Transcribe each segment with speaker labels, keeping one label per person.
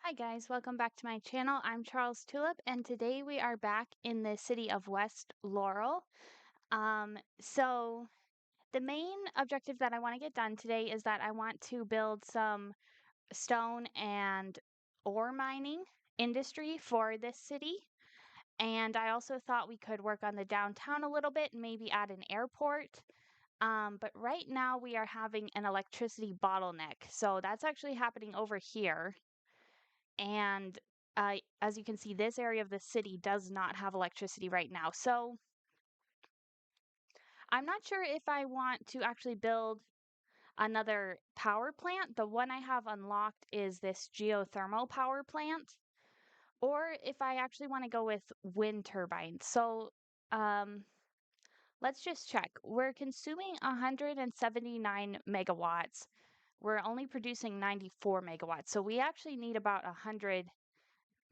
Speaker 1: Hi guys, welcome back to my channel. I'm Charles Tulip and today we are back in the city of West Laurel. So the main objective that I want to get done today is that I want to build some stone and ore mining industry for this city. And I also thought we could work on the downtown a little bit and maybe add an airport. But right now we are having an electricity bottleneck. So that's actually happening over here. And as you can see, this area of the city does not have electricity right now. So I'm not sure if I want to actually build another power plant. The one I have unlocked is this geothermal power plant, or if I actually want to go with wind turbines. So um, let's just check. We're consuming 179 megawatts. We're only producing 94 megawatts. So we actually need about 100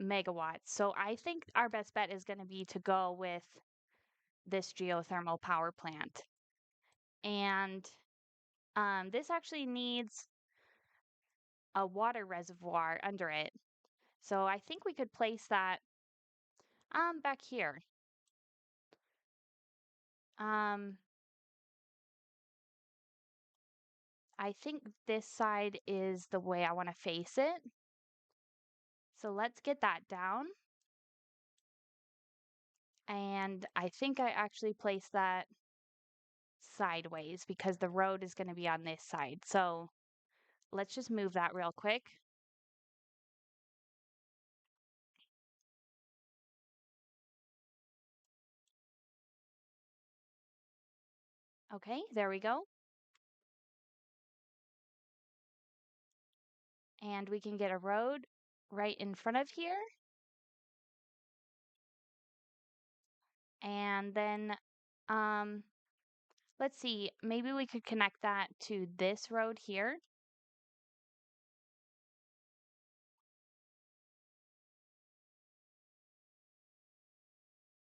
Speaker 1: megawatts. So I think our best bet is going to be to go with this geothermal power plant. And this actually needs a water reservoir under it. So I think we could place that back here. Um, I think this side is the way I want to face it. So let's get that down. And I think I actually placed that sideways because the road is going to be on this side. So let's just move that real quick. Okay, there we go. And we can get a road right in front of here. And then, um, let's see, maybe we could connect that to this road here.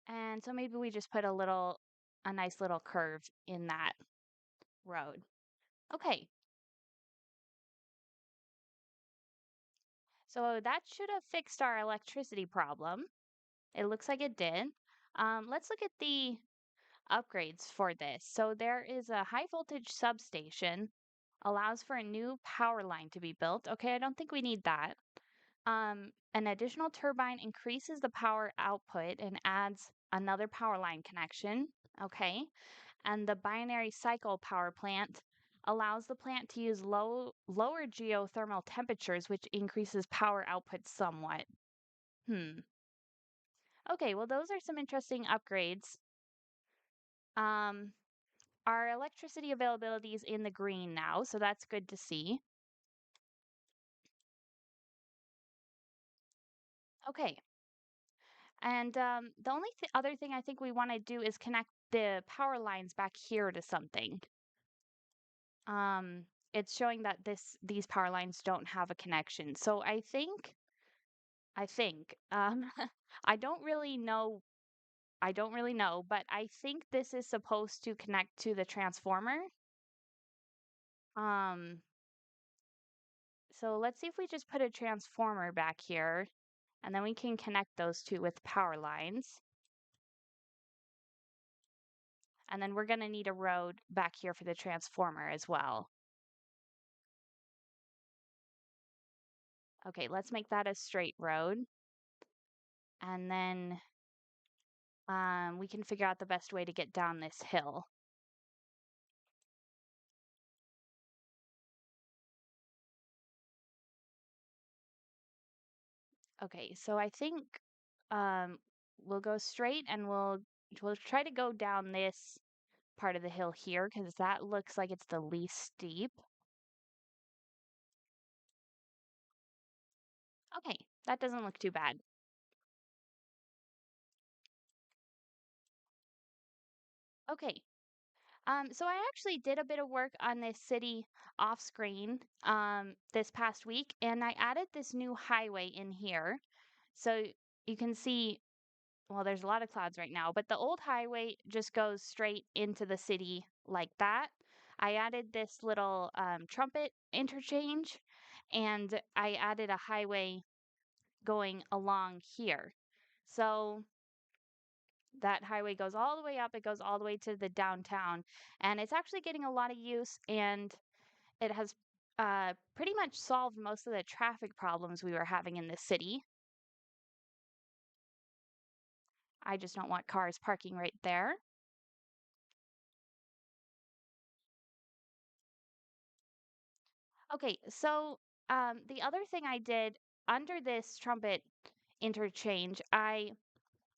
Speaker 1: And so maybe we just put a nice little curve in that road. Okay, so that should have fixed our electricity problem. It looks like it did. Let's look at the upgrades for this. So there is a high voltage substation, allows for a new power line to be built. Okay, I don't think we need that. An additional turbine increases the power output and adds another power line connection. Okay, and the binary cycle power plant allows the plant to use lower geothermal temperatures, which increases power output somewhat. Hmm. Okay, well, those are some interesting upgrades. Um, our electricity availability is in the green now, so that's good to see. Okay, and the only other thing I think we want to do is connect the power lines back here to something. Um, it's showing that these power lines don't have a connection. So I think, I don't really know. I don't really know, but I think this is supposed to connect to the transformer. Um, so let's see if we just put a transformer back here, and then we can connect those two with power lines. And then we're going to need a road back here for the transformer as well. Okay, let's make that a straight road. And then we can figure out the best way to get down this hill. Okay, so I think um, we'll go straight and we'll try to go down this part of the hill here because that looks like it's the least steep. Okay, that doesn't look too bad. Okay, so I actually did a bit of work on this city off screen this past week, and I added this new highway in here. So you can see, well, there's a lot of clouds right now, but the old highway just goes straight into the city like that. I added this little trumpet interchange, and I added a highway going along here. So that highway goes all the way up, it goes all the way to the downtown, and it's actually getting a lot of use, and it has pretty much solved most of the traffic problems we were having in the city. I just don't want cars parking right there. Okay, so the other thing I did under this trumpet interchange, I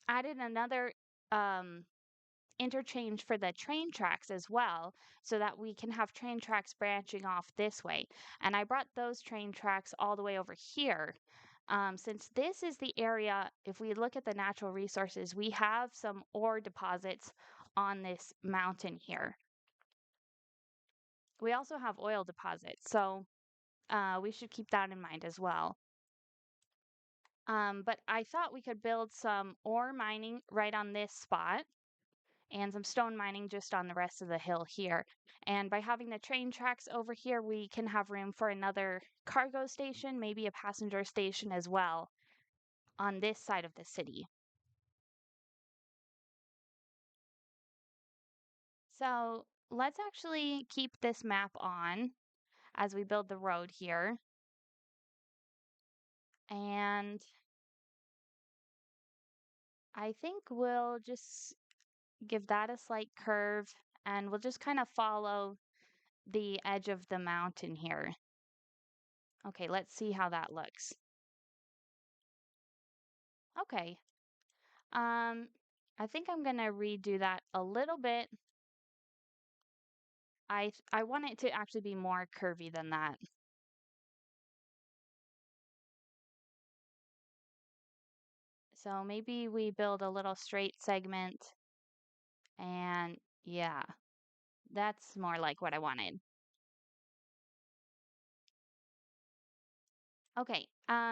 Speaker 1: added another um, interchange for the train tracks as well, so that we can have train tracks branching off this way. And I brought those train tracks all the way over here. Since this is the area, if we look at the natural resources, we have some ore deposits on this mountain here. We also have oil deposits, so we should keep that in mind as well. But I thought we could build some ore mining right on this spot and some stone mining just on the rest of the hill here. And by having the train tracks over here, we can have room for another cargo station, maybe a passenger station as well on this side of the city. So let's actually keep this map on as we build the road here. And I think we'll just give that a slight curve and we'll just kind of follow the edge of the mountain here. Okay, let's see how that looks. Okay. Um, I think I'm gonna redo that a little bit. I want it to actually be more curvy than that. So maybe we build a little straight segment and yeah, that's more like what I wanted. Okay,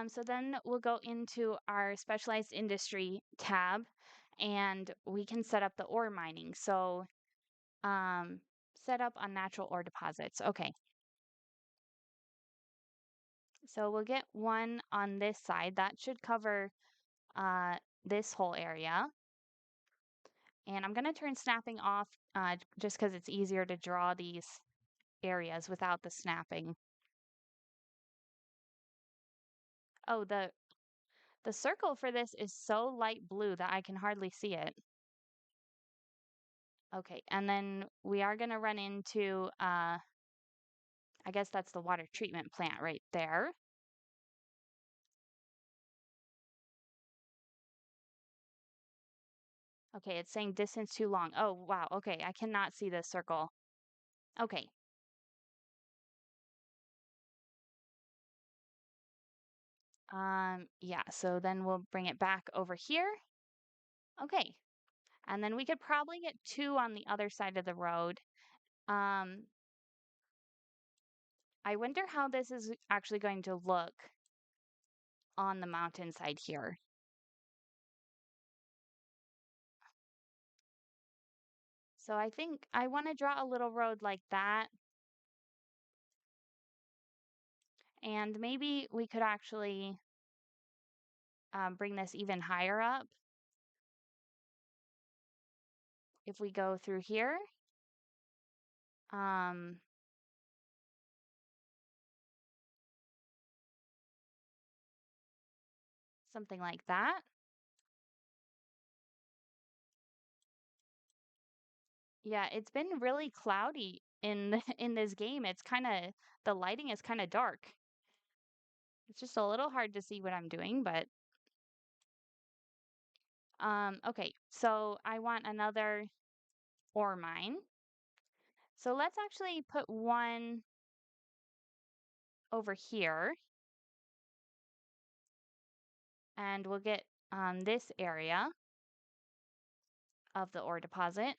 Speaker 1: so then we'll go into our specialized industry tab and we can set up the ore mining. So um, set up on natural ore deposits. Okay, so we'll get one on this side. That should cover uh, this whole area. And I'm going to turn snapping off just because it's easier to draw these areas without the snapping. Oh, the circle for this is so light blue that I can hardly see it. Okay, and then we are going to run into, I guess that's the water treatment plant right there. Okay, it's saying distance too long. Oh, wow. Okay, I cannot see this circle. Okay. Yeah, so then we'll bring it back over here. Okay. And then we could probably get two on the other side of the road. Um, I wonder how this is actually going to look on the mountainside here. So I think I want to draw a little road like that. And maybe we could actually bring this even higher up if we go through here. Um, Something like that. Yeah, it's been really cloudy in in this game. It's kind of the lighting is kind of dark. It's just a little hard to see what I'm doing, but okay. So I want another ore mine. So let's actually put one over here and we'll get this area of the ore deposit.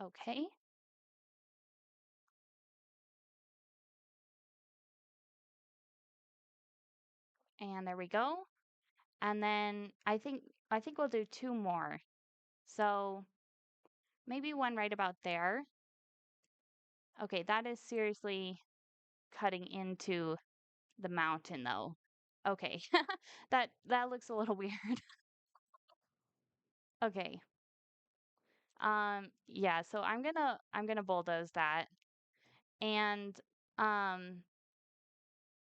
Speaker 1: Okay. And there we go. And then I think we'll do two more. So maybe one right about there. Okay, that is seriously cutting into the mountain though. Okay. That looks a little weird. Okay. Yeah, so I'm gonna bulldoze that and um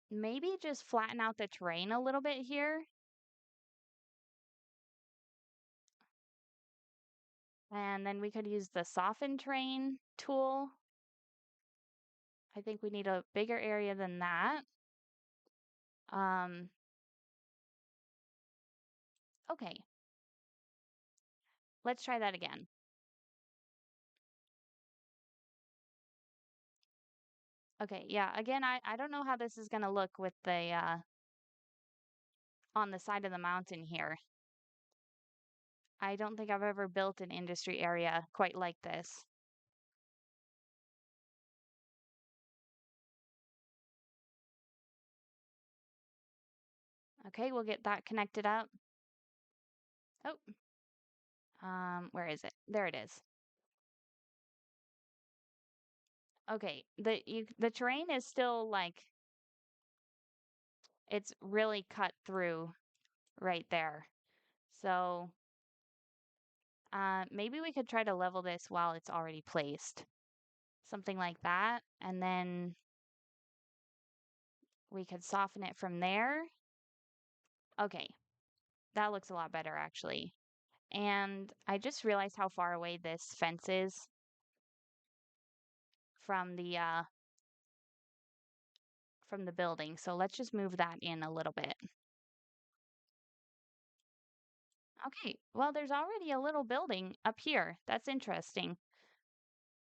Speaker 1: maybe just flatten out the terrain a little bit here. And then we could use the soften terrain tool. I think we need a bigger area than that. Um, okay, let's try that again. Okay, yeah, again, I don't know how this is gonna look with the on the side of the mountain here. I don't think I've ever built an industry area quite like this. Okay, we'll get that connected up. Oh, where is it? There it is. Okay, the terrain is still like it's really cut through right there. So, maybe we could try to level this while it's already placed. Something like that, and then we could soften it from there. Okay, that looks a lot better actually. And I just realized how far away this fence is from the building. So let's just move that in a little bit. Okay, well, there's already a little building up here. That's interesting.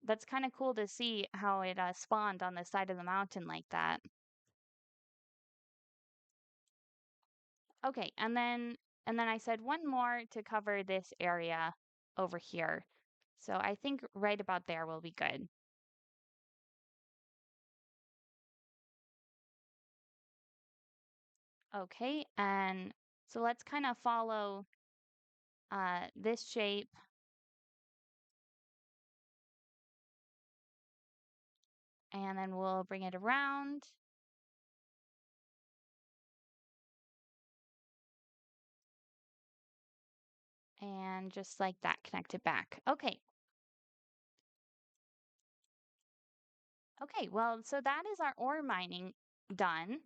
Speaker 1: That's kind of cool to see how it spawned on the side of the mountain like that. Okay, and then I said one more to cover this area over here. So I think right about there will be good. Okay, and so let's kind of follow this shape and then we'll bring it around and just like that, connect it back. Okay. Okay, well, so that is our ore mining done.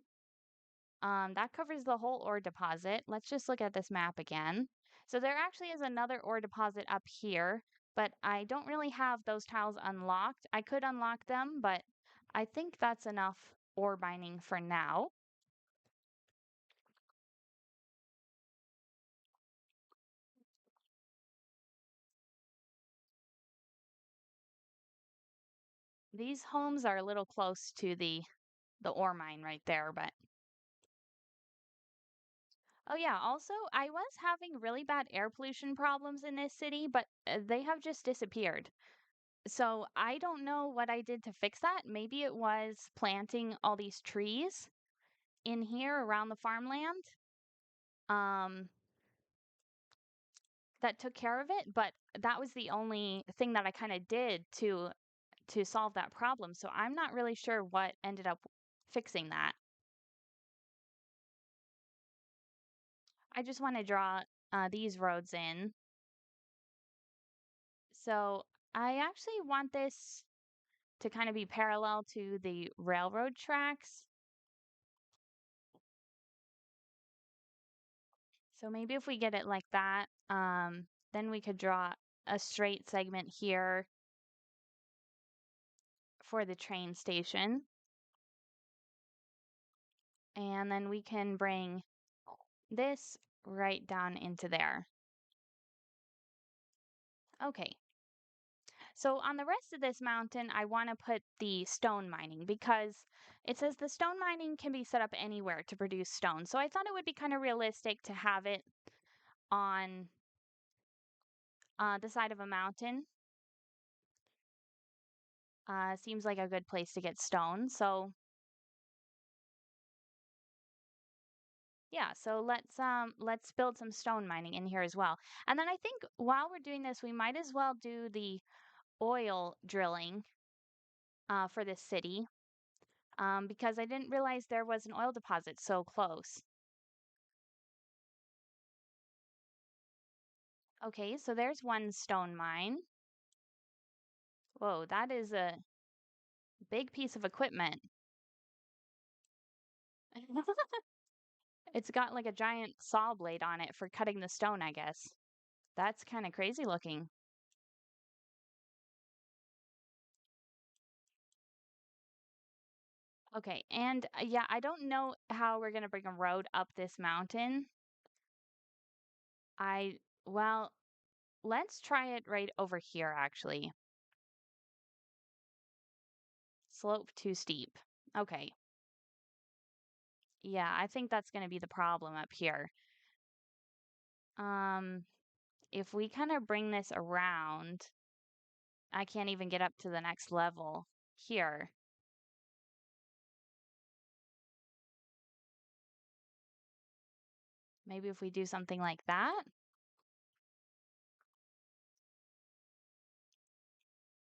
Speaker 1: That covers the whole ore deposit. Let's just look at this map again. So there actually is another ore deposit up here, but I don't really have those tiles unlocked. I could unlock them, but I think that's enough ore mining for now. These homes are a little close to the ore mine right there, but oh yeah, also I was having really bad air pollution problems in this city, but they have just disappeared. So I don't know what I did to fix that. Maybe it was planting all these trees in here around the farmland. Um, that took care of it, but that was the only thing that I kind of did to solve that problem. So I'm not really sure what ended up fixing that. I just want to draw these roads in. So I actually want this to kind of be parallel to the railroad tracks. So maybe if we get it like that, then we could draw a straight segment here for the train station. And then we can bring this right down into there. Okay. So on the rest of this mountain, I want to put the stone mining because it says the stone mining can be set up anywhere to produce stone. So I thought it would be kind of realistic to have it on the side of a mountain. Seems like a good place to get stone. So Yeah, so let's build some stone mining in here as well. And then I think while we're doing this, we might as well do the oil drilling for this city because I didn't realize there was an oil deposit so close. Okay, so there's one stone mine. Whoa, that is a big piece of equipment. It's got like a giant saw blade on it for cutting the stone, I guess. That's kind of crazy looking. Okay, and yeah, I don't know how we're gonna bring a road up this mountain. Well, let's try it right over here, actually. Slope too steep. Okay. Yeah, I think that's gonna be the problem up here. Um, if we kind of bring this around, I can't even get up to the next level here. Maybe if we do something like that.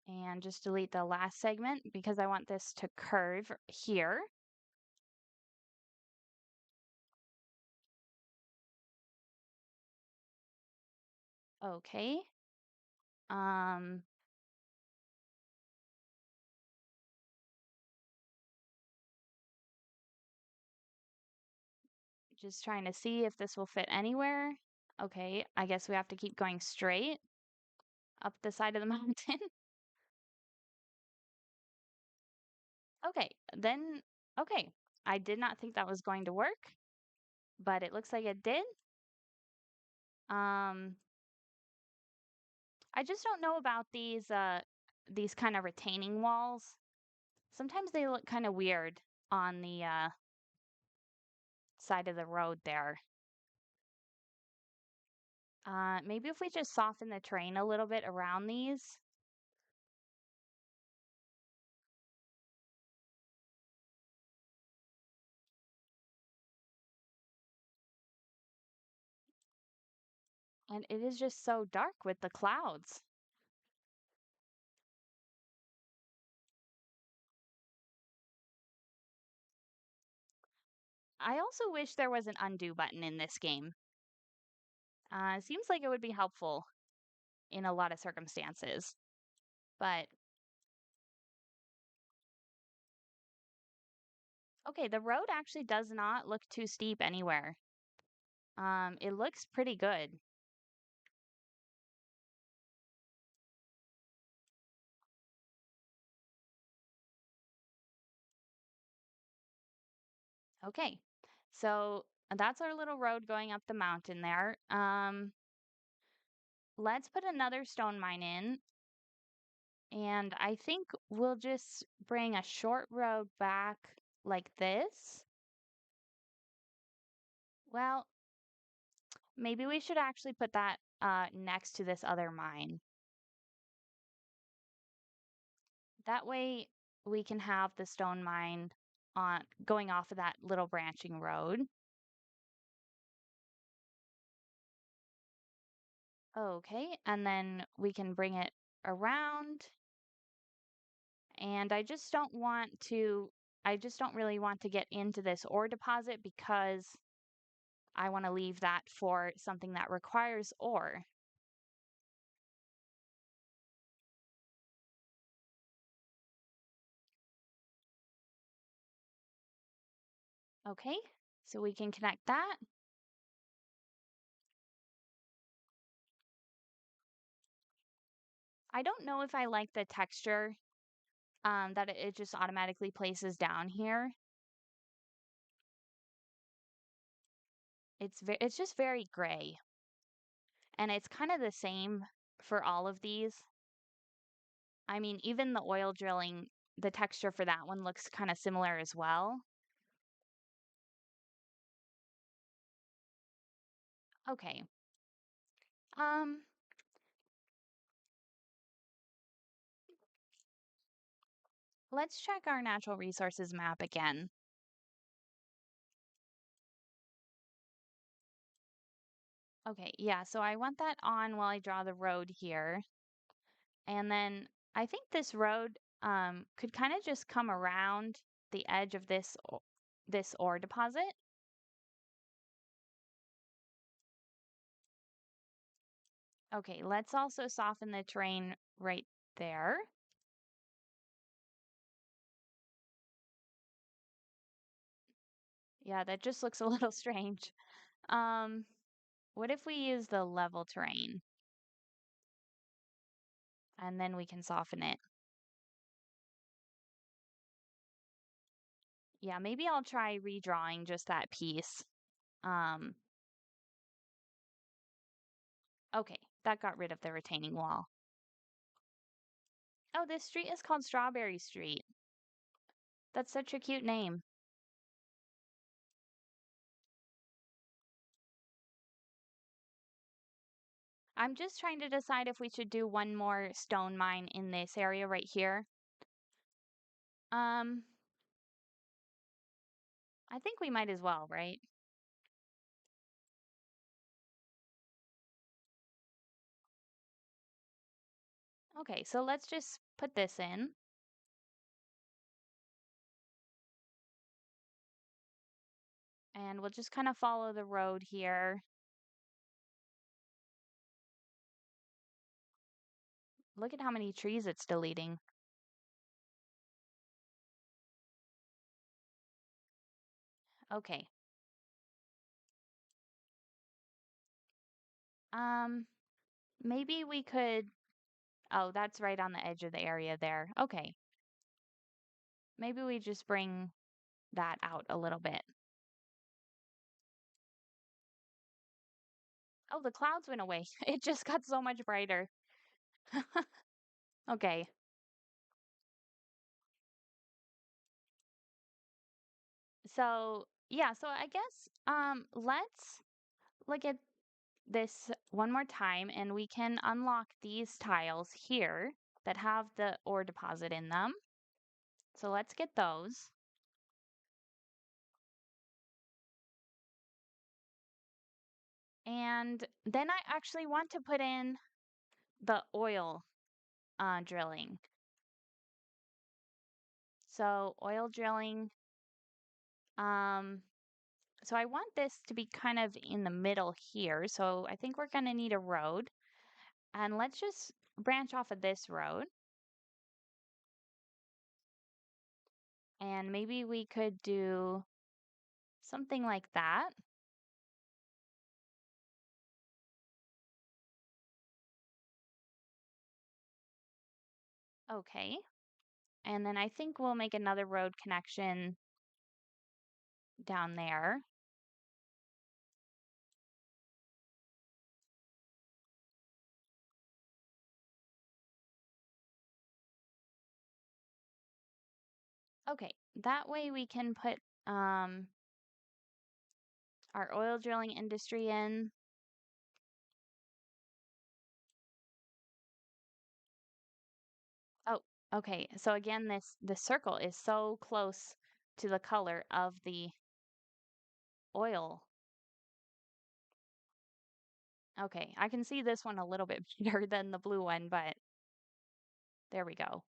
Speaker 1: And just delete the last segment because I want this to curve here. Okay. Um, just trying to see if this will fit anywhere. Okay, I guess we have to keep going straight up the side of the mountain. Okay, then, okay. I did not think that was going to work, but it looks like it did. Um, I just don't know about these kind of retaining walls. Sometimes they look kind of weird on the side of the road there. Maybe if we just soften the terrain a little bit around these. And it is just so dark with the clouds. I also wish there was an undo button in this game. It seems like it would be helpful in a lot of circumstances. But okay, the road actually does not look too steep anywhere. It looks pretty good. Okay, so that's our little road going up the mountain there. Let's put another stone mine in, and I think we'll just bring a short road back like this. Well, maybe we should actually put that next to this other mine. That way we can have the stone mine on going off of that little branching road. Okay, and then we can bring it around. And I just don't really want to get into this ore deposit because I want to leave that for something that requires ore. Okay, so we can connect that. I don't know if I like the texture that it just automatically places down here. It's just very gray, and it's kind of the same for all of these. I mean, even the oil drilling, the texture for that one looks kind of similar as well. Okay. Um, let's check our natural resources map again. Okay, yeah, so I want that on while I draw the road here. And then I think this road could kind of just come around the edge of this ore deposit. Okay, let's also soften the terrain right there. Yeah, that just looks a little strange. Um, what if we use the level terrain and then we can soften it? Yeah, maybe I'll try redrawing just that piece. Um, okay, that got rid of the retaining wall. Oh, this street is called Strawberry Street. That's such a cute name. I'm just trying to decide if we should do one more stone mine in this area right here. Um, I think we might as well, right? Okay, so let's just put this in and we'll just kind of follow the road here. Look at how many trees it's deleting. Okay. Um, maybe we could, oh, that's right on the edge of the area there. Okay. Maybe we just bring that out a little bit. Oh, the clouds went away. It just got so much brighter. Okay. So, yeah, so I guess let's look at this one more time and we can unlock these tiles here that have the ore deposit in them. So let's get those. And then I actually want to put in the oil drilling. So oil drilling, um, so I want this to be kind of in the middle here. So I think we're going to need a road. And let's just branch off of this road. And maybe we could do something like that. Okay. And then I think we'll make another road connection down there. Okay, that way we can put our oil drilling industry in. Oh, okay. So again, this circle is so close to the color of the oil. Okay, I can see this one a little bit better than the blue one, but there we go.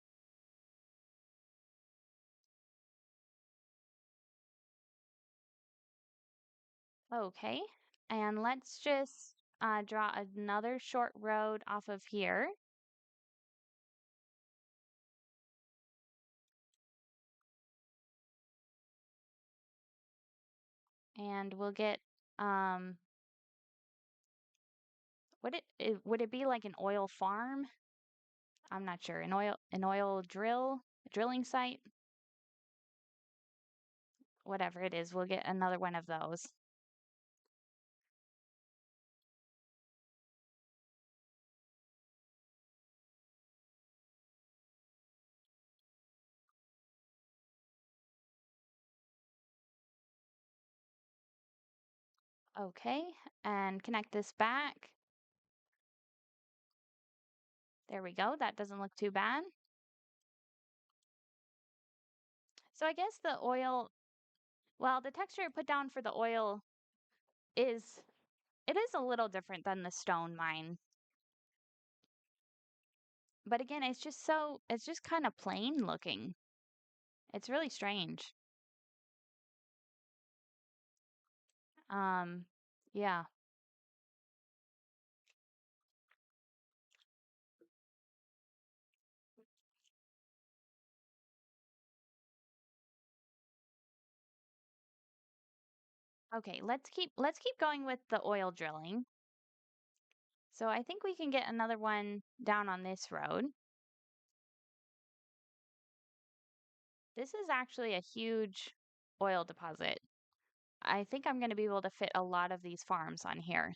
Speaker 1: Okay, and let's just draw another short road off of here. And we'll get, would it be like an oil farm? I'm not sure. An oil drilling site, whatever it is. We'll get another one of those. Okay, and connect this back. There we go. That doesn't look too bad. So I guess the oil, well, the texture I put down for the oil is it is a little different than the stone mine. But again, it's just kind of plain looking. It's really strange. Um, yeah. Okay, let's keep going with the oil drilling. So I think we can get another one down on this road. This is actually a huge oil deposit. I think I'm going to be able to fit a lot of these farms on here.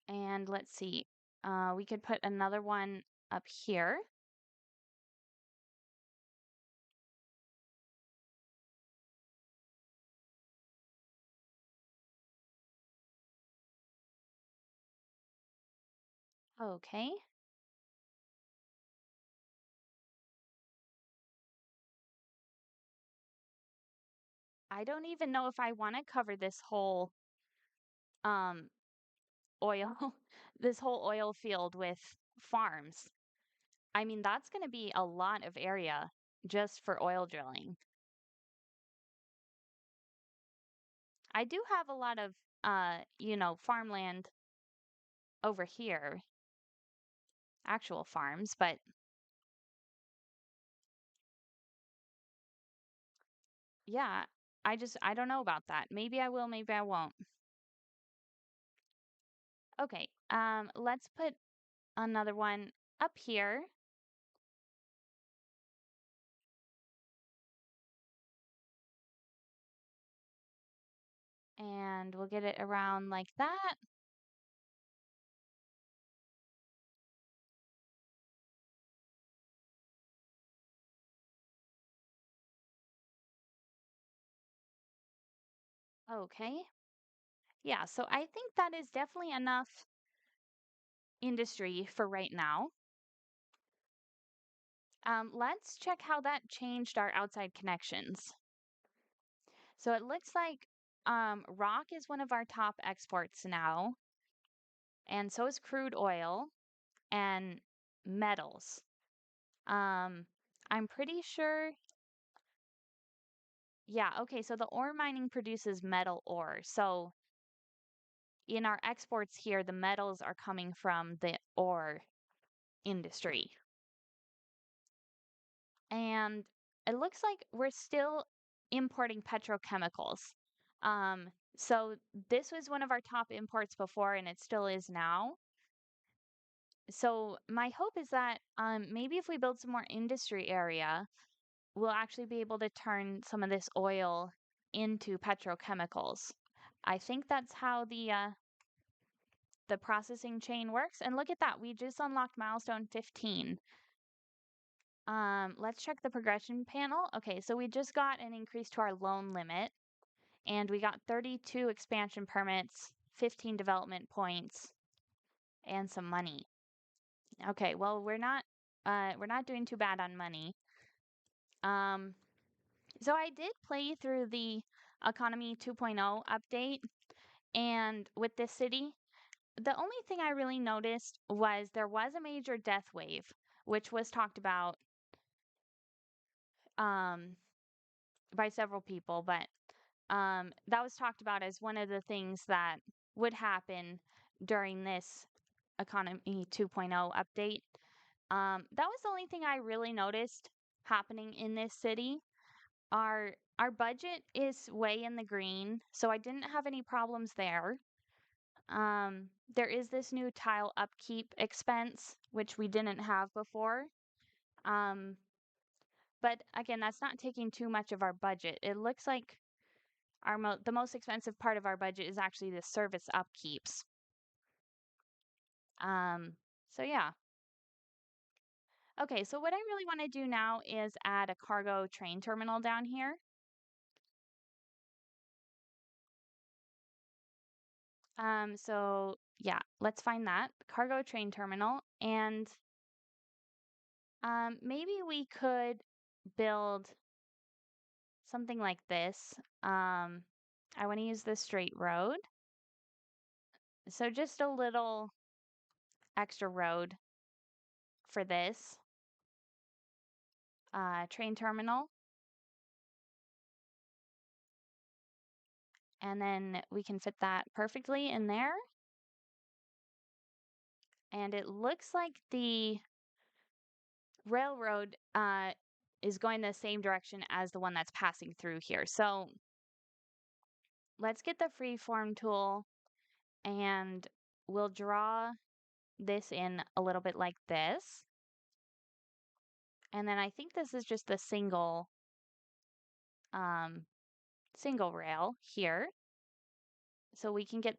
Speaker 1: And let's see, we could put another one up here. Okay. I don't even know if I want to cover this whole um oil this whole oil field with farms. I mean, that's going to be a lot of area just for oil drilling. I do have a lot of farmland over here, actual farms, but yeah, I don't know about that. Maybe I will, maybe I won't. Okay, let's put another one up here. And we'll get it around like that. Okay. Yeah, so I think that is definitely enough industry for right now. Let's check how that changed our outside connections. So it looks like rock is one of our top exports now, and so is crude oil and metals. Um, I'm pretty sure, yeah, okay, so the ore mining produces metal ore. So in our exports here, the metals are coming from the ore industry. And it looks like we're still importing petrochemicals. So this was one of our top imports before, and it still is now. So my hope is that maybe if we build some more industry area, we'll actually be able to turn some of this oil into petrochemicals. I think that's how the processing chain works. And look at that, we just unlocked milestone 15. Let's check the progression panel. Okay, so we just got an increase to our loan limit, and we got 32 expansion permits, 15 development points, and some money. Okay, well, we're not doing too bad on money. Um, so I did play through the Economy 2.0 update, and with this city, the only thing I really noticed was there was a major death wave, which was talked about um, by several people, but that was talked about as one of the things that would happen during this Economy 2.0 update. That was the only thing I really noticed happening in this city. Our budget is way in the green, so I didn't have any problems there. There is this new tile upkeep expense, which we didn't have before. Um, but again, that's not taking too much of our budget. It looks like the most expensive part of our budget is actually the service upkeeps. Um, so yeah. Okay, so what I really want to do now is add a cargo train terminal down here. So yeah, let's find that cargo train terminal. And maybe we could build something like this. I want to use the straight road. So just a little extra road for this train terminal. And then we can fit that perfectly in there. And it looks like the railroad is going the same direction as the one that's passing through here. So let's get the freeform tool and we'll draw this in a little bit like this. And then I think this is just the um, single rail here. So we can get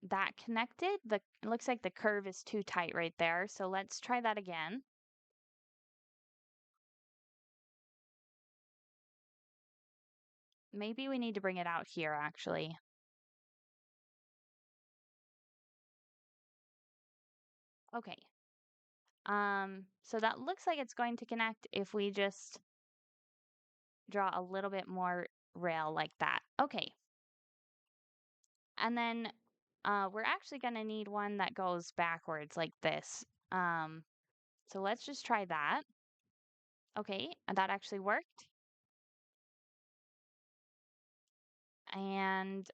Speaker 1: that connected. It looks like the curve is too tight right there. So let's try that again. Maybe we need to bring it out here actually. Okay. So that looks like it's going to connect if we just draw a little bit more rail like that. Okay. And then we're actually going to need one that goes backwards like this. So let's just try that. Okay, and that actually worked. And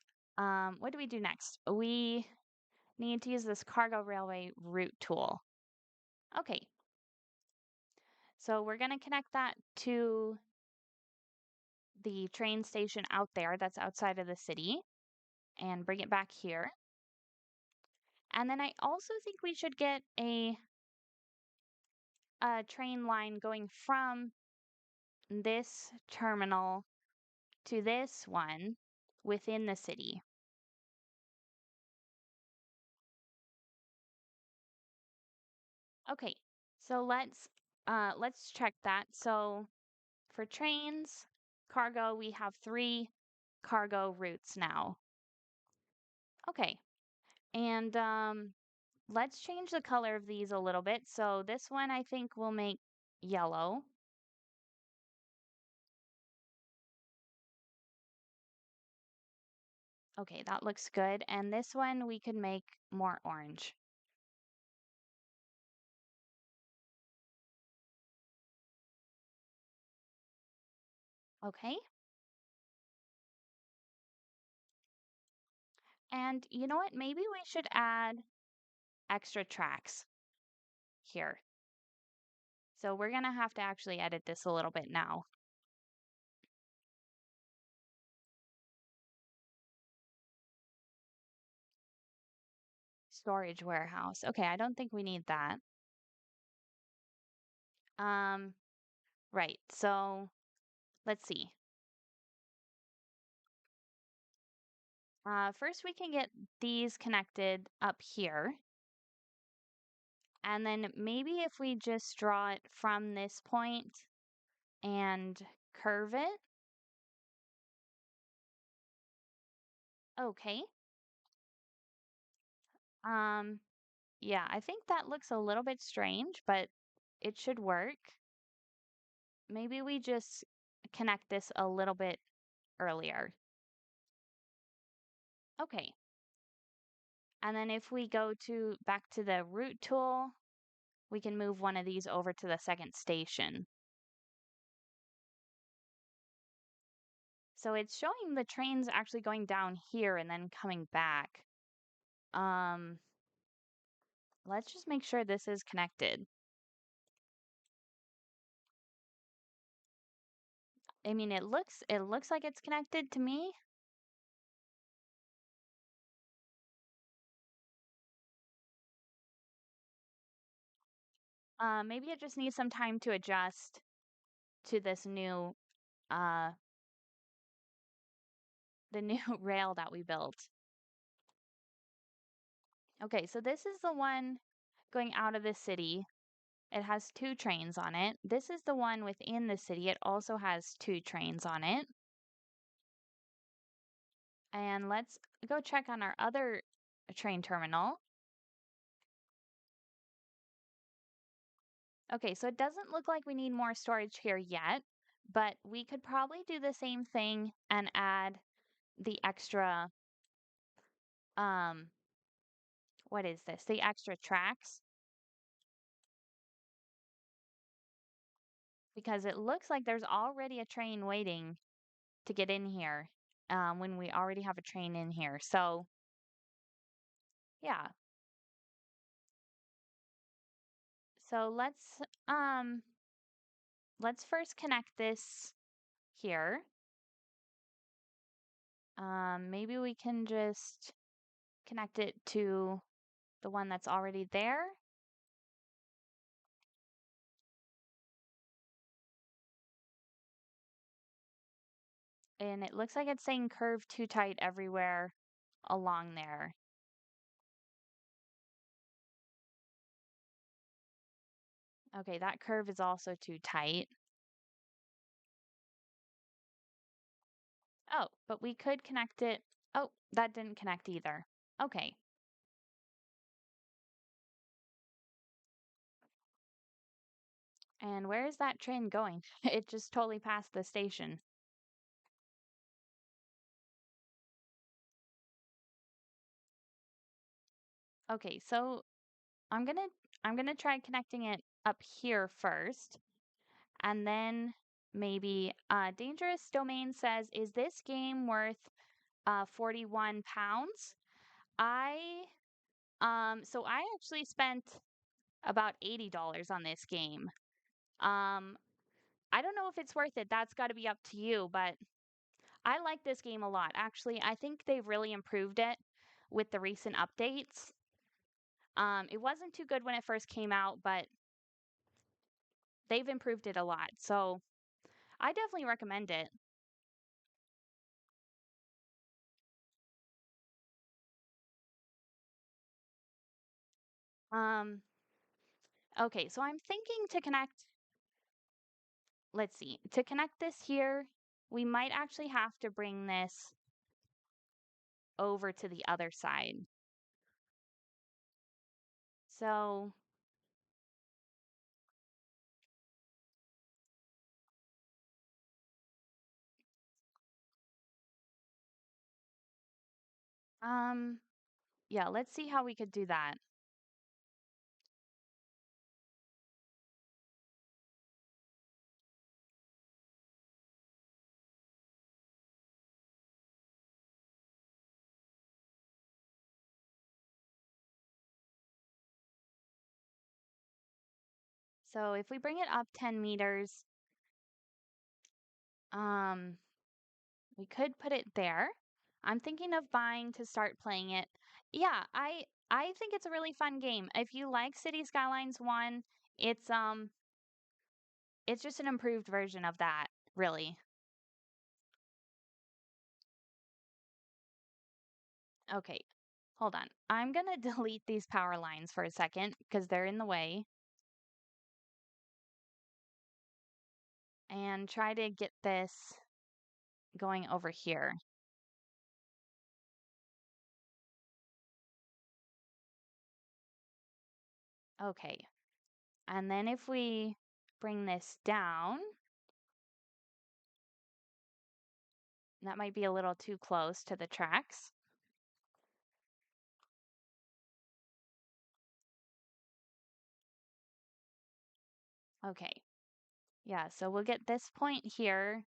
Speaker 1: what do we do next? We need to use this cargo railway route tool. Okay, so we're going to connect that to the train station out there that's outside of the city and bring it back here. And then I also think we should get a train line going from this terminal to this one within the city. Okay, so let's check that. So for trains, cargo, we have 3 cargo routes now. Okay, and let's change the color of these a little bit. So this one I think we'll make yellow. Okay, that looks good. And this one we could make more orange. Okay. And you know what? Maybe we should add extra tracks here. So we're gonna have to actually edit this a little bit now. Storage warehouse. Okay, I don't think we need that. Um, right. So let's see. First we can get these connected up here. And then maybe if we just draw it from this point and curve it. Okay. Um, yeah, I think that looks a little bit strange, but it should work. Maybe we just connect this a little bit earlier. Okay. And then if we go back to the route tool, we can move one of these over to the second station. So it's showing the trains actually going down here and then coming back. Um, let's just make sure this is connected. I mean, it looks like it's connected to me. Maybe it just needs some time to adjust to this new uh the new rail that we built. Okay, so this is the one going out of the city. It has 2 trains on it. This is the one within the city. It also has 2 trains on it. And let's go check on our other train terminal. Okay, so it doesn't look like we need more storage here yet, but we could probably do the same thing and add the extra, um, what is this? The extra tracks, because it looks like there's already a train waiting to get in here, when we already have a train in here. So, yeah. So let's first connect this here. Maybe we can just connect it to the one that's already there. And it looks like it's saying curve too tight everywhere along there. Okay, that curve is also too tight. Oh, but we could connect it. Oh, that didn't connect either. Okay. And where is that train going? It just totally passed the station. Okay, so I'm gonna I'm gonna try connecting it up here first, and then maybe Dangerous Domain says, "Is this game worth 41 pounds?" I so I actually spent about $80 on this game. Um, I don't know if it's worth it. That's got to be up to you, but I like this game a lot. Actually, I think they've really improved it with the recent updates. It wasn't too good when it first came out, but they've improved it a lot. So I definitely recommend it. Um, okay, so I'm thinking to connect, let's see, to connect this here, we might actually have to bring this over to the other side. So, um, yeah, let's see how we could do that. So if we bring it up 10 meters, um, we could put it there. I'm thinking of buying to start playing it. Yeah, I think it's a really fun game. If you like City Skylines 1, it's um it's just an improved version of that, really. Okay. Hold on. I'm gonna delete these power lines for a second because they're in the way and try to get this going over here. Okay. And then if we bring this down, that might be a little too close to the tracks. Okay. Yeah, so we'll get this point here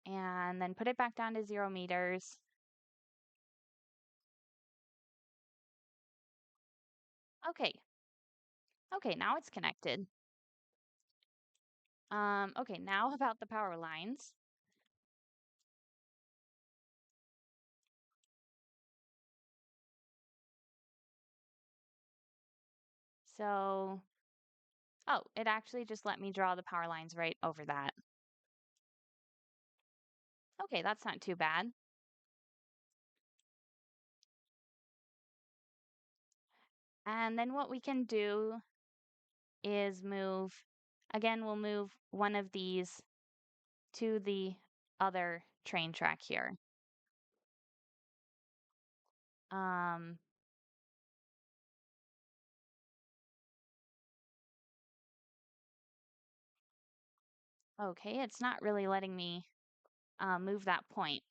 Speaker 1: and then put it back down to 0 meters. Okay. Okay, now it's connected. Okay, now about the power lines. So, oh, it actually just let me draw the power lines right over that. Okay, that's not too bad. And then what we can do is move, again, we'll move one of these to the other train track here. Um, okay, it's not really letting me move that point.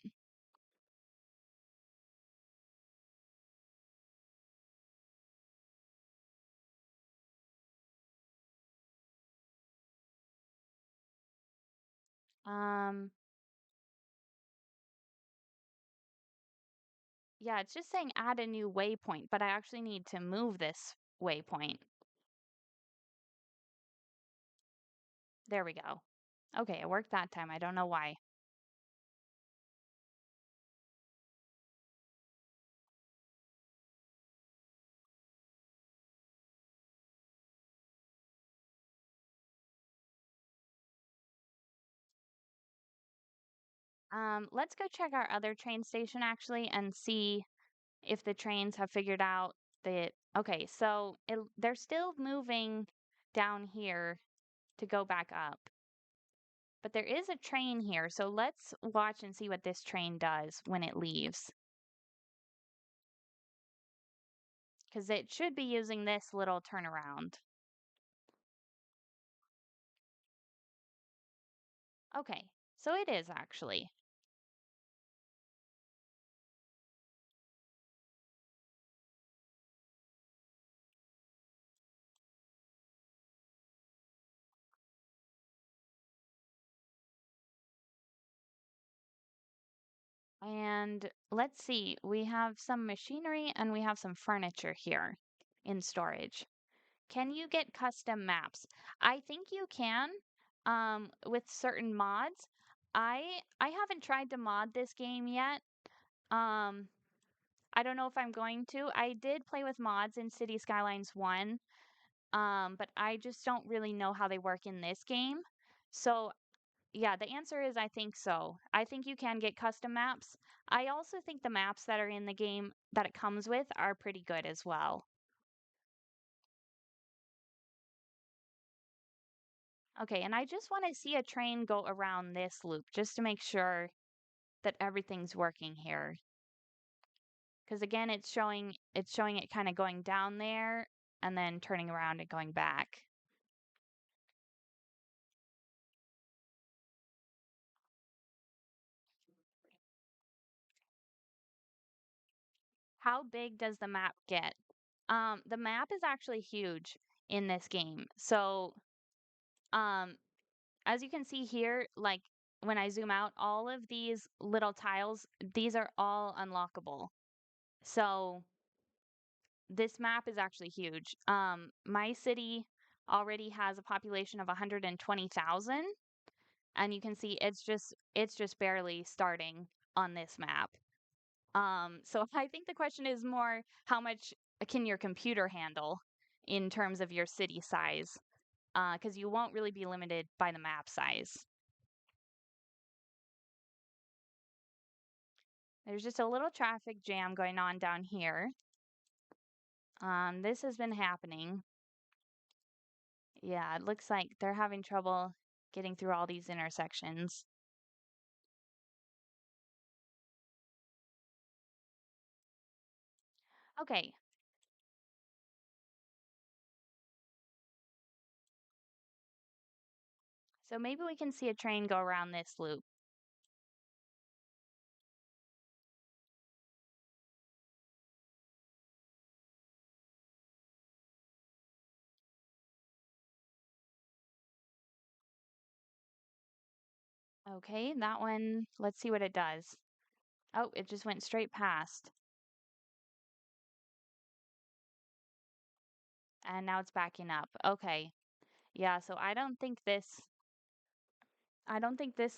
Speaker 1: Um, yeah, it's just saying add a new waypoint, but I actually need to move this waypoint. There we go. Okay, it worked that time. I don't know why. Let's go check our other train station actually and see if the trains have figured out that. Okay, so they're still moving down here to go back up. But there is a train here, so let's watch and see what this train does when it leaves. Because it should be using this little turnaround. Okay, so it is actually. And let's see, we have some machinery and we have some furniture here in storage. Can you get custom maps? I think you can with certain mods. I haven't tried to mod this game yet. Um, I don't know if I'm going to. I did play with mods in City Skylines 1, but I just don't really know how they work in this game. So, yeah, the answer is I think so. I think you can get custom maps. I also think the maps that are in the game that it comes with are pretty good as well. Okay, and I just want to see a train go around this loop just to make sure that everything's working here. Because again, it's showing it kind of going down there and then turning around and going back. How big does the map get? The map is actually huge in this game. So, um, as you can see here, like when I zoom out, all of these little tiles, these are all unlockable. So, this map is actually huge. My city already has a population of 120,000, and you can see it's just barely starting on this map. So I think the question is more how much can your computer handle in terms of your city size? Because you won't really be limited by the map size. There's just a little traffic jam going on down here. This has been happening. Yeah, it looks like they're having trouble getting through all these intersections. Okay, so maybe we can see a train go around this loop. Okay, that one, let's see what it does. Oh, it just went straight past. And now it's backing up. Okay. Yeah, so I don't think this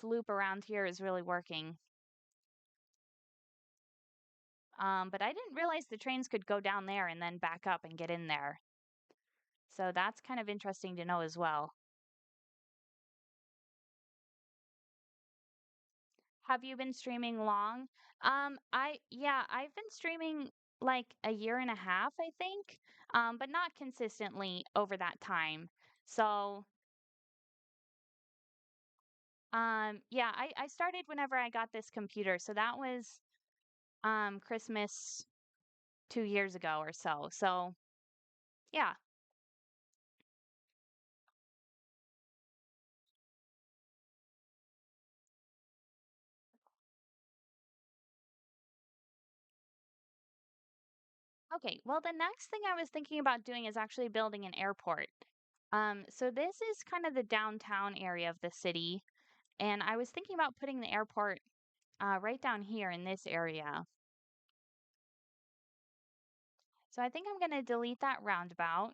Speaker 1: loop around here is really working. But I didn't realize the trains could go down there and then back up and get in there. So that's kind of interesting to know as well. Have you been streaming long? I've been streaming like a year and a half, I think. But not consistently over that time. So, yeah, I started whenever I got this computer. So that was Christmas 2 years ago or so. So, yeah. Okay, well, the next thing I was thinking about doing is actually building an airport. So this is kind of the downtown area of the city, and I was thinking about putting the airport right down here in this area. So I think I'm going to delete that roundabout,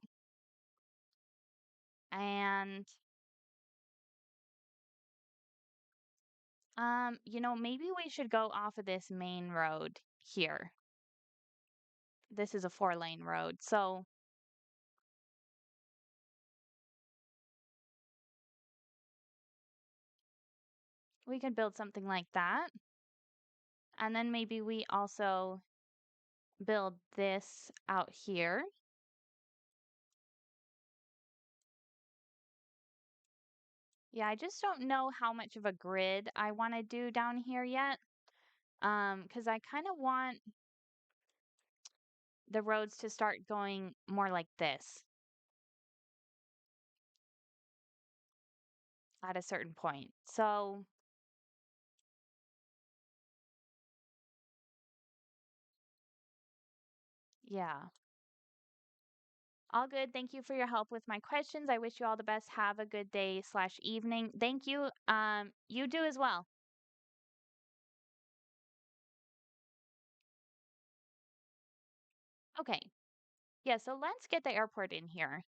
Speaker 1: and maybe we should go off of this main road here. This is a 4-lane road, so we could build something like that. And then maybe we also build this out here. Yeah, I just don't know how much of a grid I want to do down here yet. Because I kind of want the roads to start going more like this at a certain point. So, yeah. All good. Thank you for your help with my questions. I wish you all the best. Have a good day slash evening. Thank you. You do as well. Okay. Yeah, so let's get the airport in here.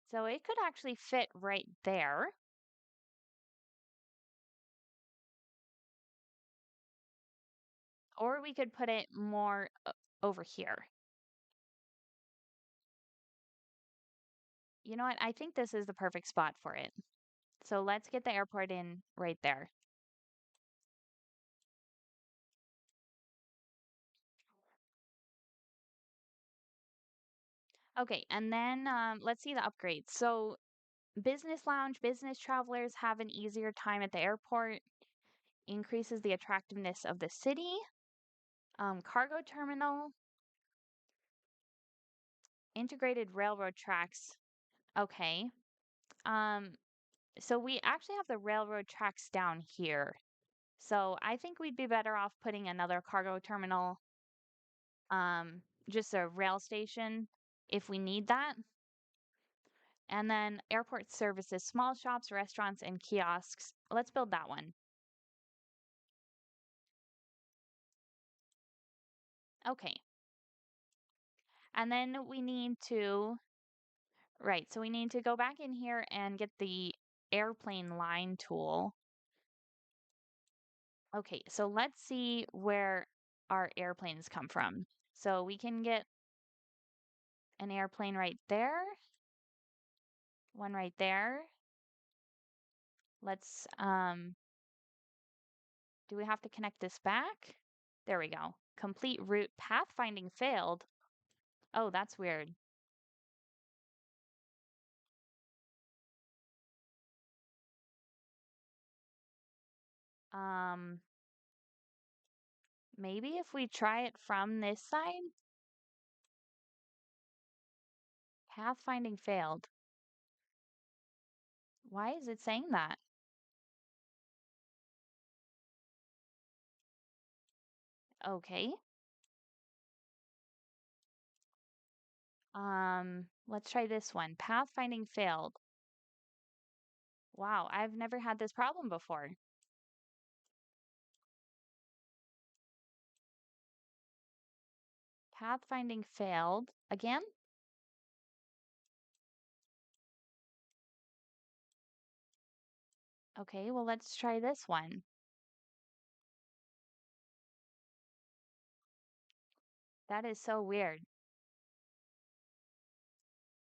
Speaker 1: So it could actually fit right there, or we could put it more over here. You know what? I think this is the perfect spot for it. So let's get the airport in right there. Okay, and then let's see the upgrades. So business lounge, business travelers have an easier time at the airport, increases the attractiveness of the city. Cargo terminal, integrated railroad tracks. Okay. Um, so we actually have the railroad tracks down here. So I think we'd be better off putting another cargo terminal, just a rail station if we need that. And then airport services, small shops, restaurants, and kiosks. Let's build that one. Okay. And then we need to, right, so we need to go back in here and get the airplane line tool. Okay, so let's see where our airplanes come from. So we can get an airplane right there, one right there. Let's, do we have to connect this back? There we go. Complete route pathfinding failed. Oh, that's weird. Um, Maybe if we try it from this side? Pathfinding failed. Why is it saying that? Okay. Let's try this one. Pathfinding failed. Wow, I've never had this problem before. Pathfinding failed. Again? Okay, well, let's try this one. That is so weird.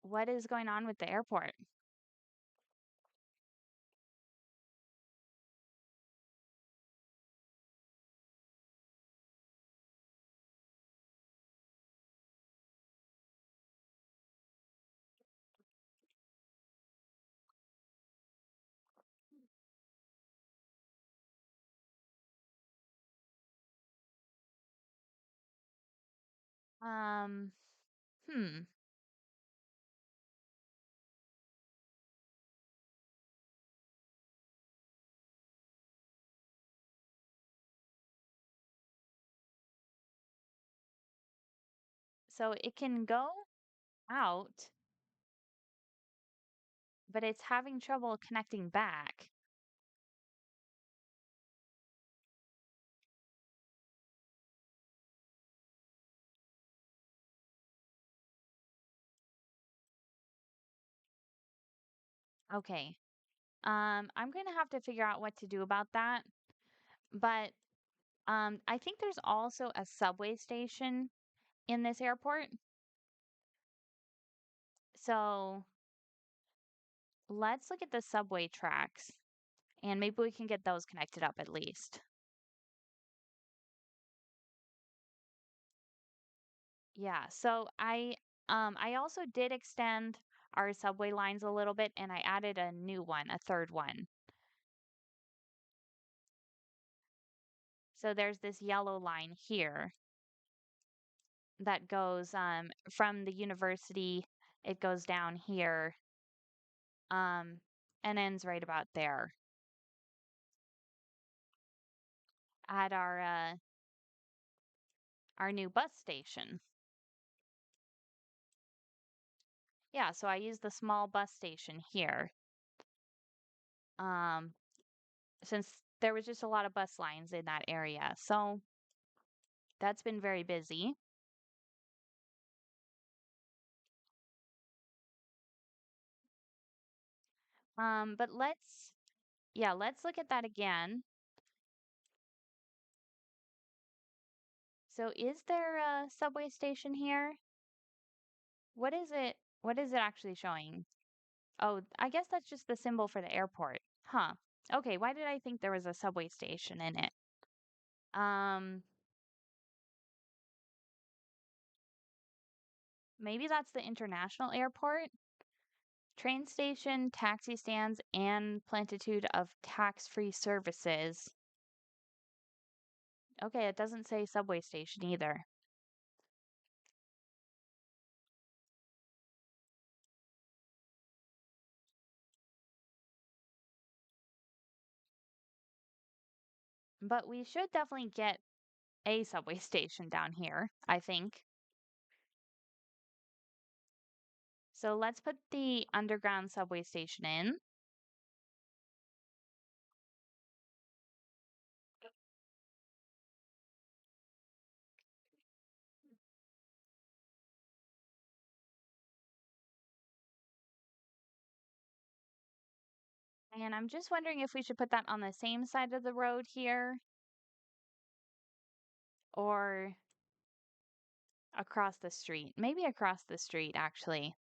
Speaker 1: What is going on with the airport? Um, hmm. So it can go out, but it's having trouble connecting back. Okay. I'm gonna have to figure out what to do about that. But I think there's also a subway station in this airport. So let's look at the subway tracks and maybe we can get those connected up at least. Yeah, so I also did extend our subway lines a little bit and I added a new one, a third one. So there's this yellow line here that goes from the university, it goes down here um and ends right about there at our new bus station. Yeah, so I use the small bus station here. Um since there was just a lot of bus lines in that area. So that's been very busy. But let's look at that again. So is there a subway station here? What is it? What is it actually showing? Oh, I guess that's just the symbol for the airport. Huh. Okay, why did I think there was a subway station in it? Um, maybe that's the international airport? Train station, taxi stands, and plentitude of tax-free services. Okay, it doesn't say subway station either. But we should definitely get a subway station down here, I think. So let's put the underground subway station in. And I'm just wondering if we should put that on the same side of the road here or across the street. Maybe across the street, actually.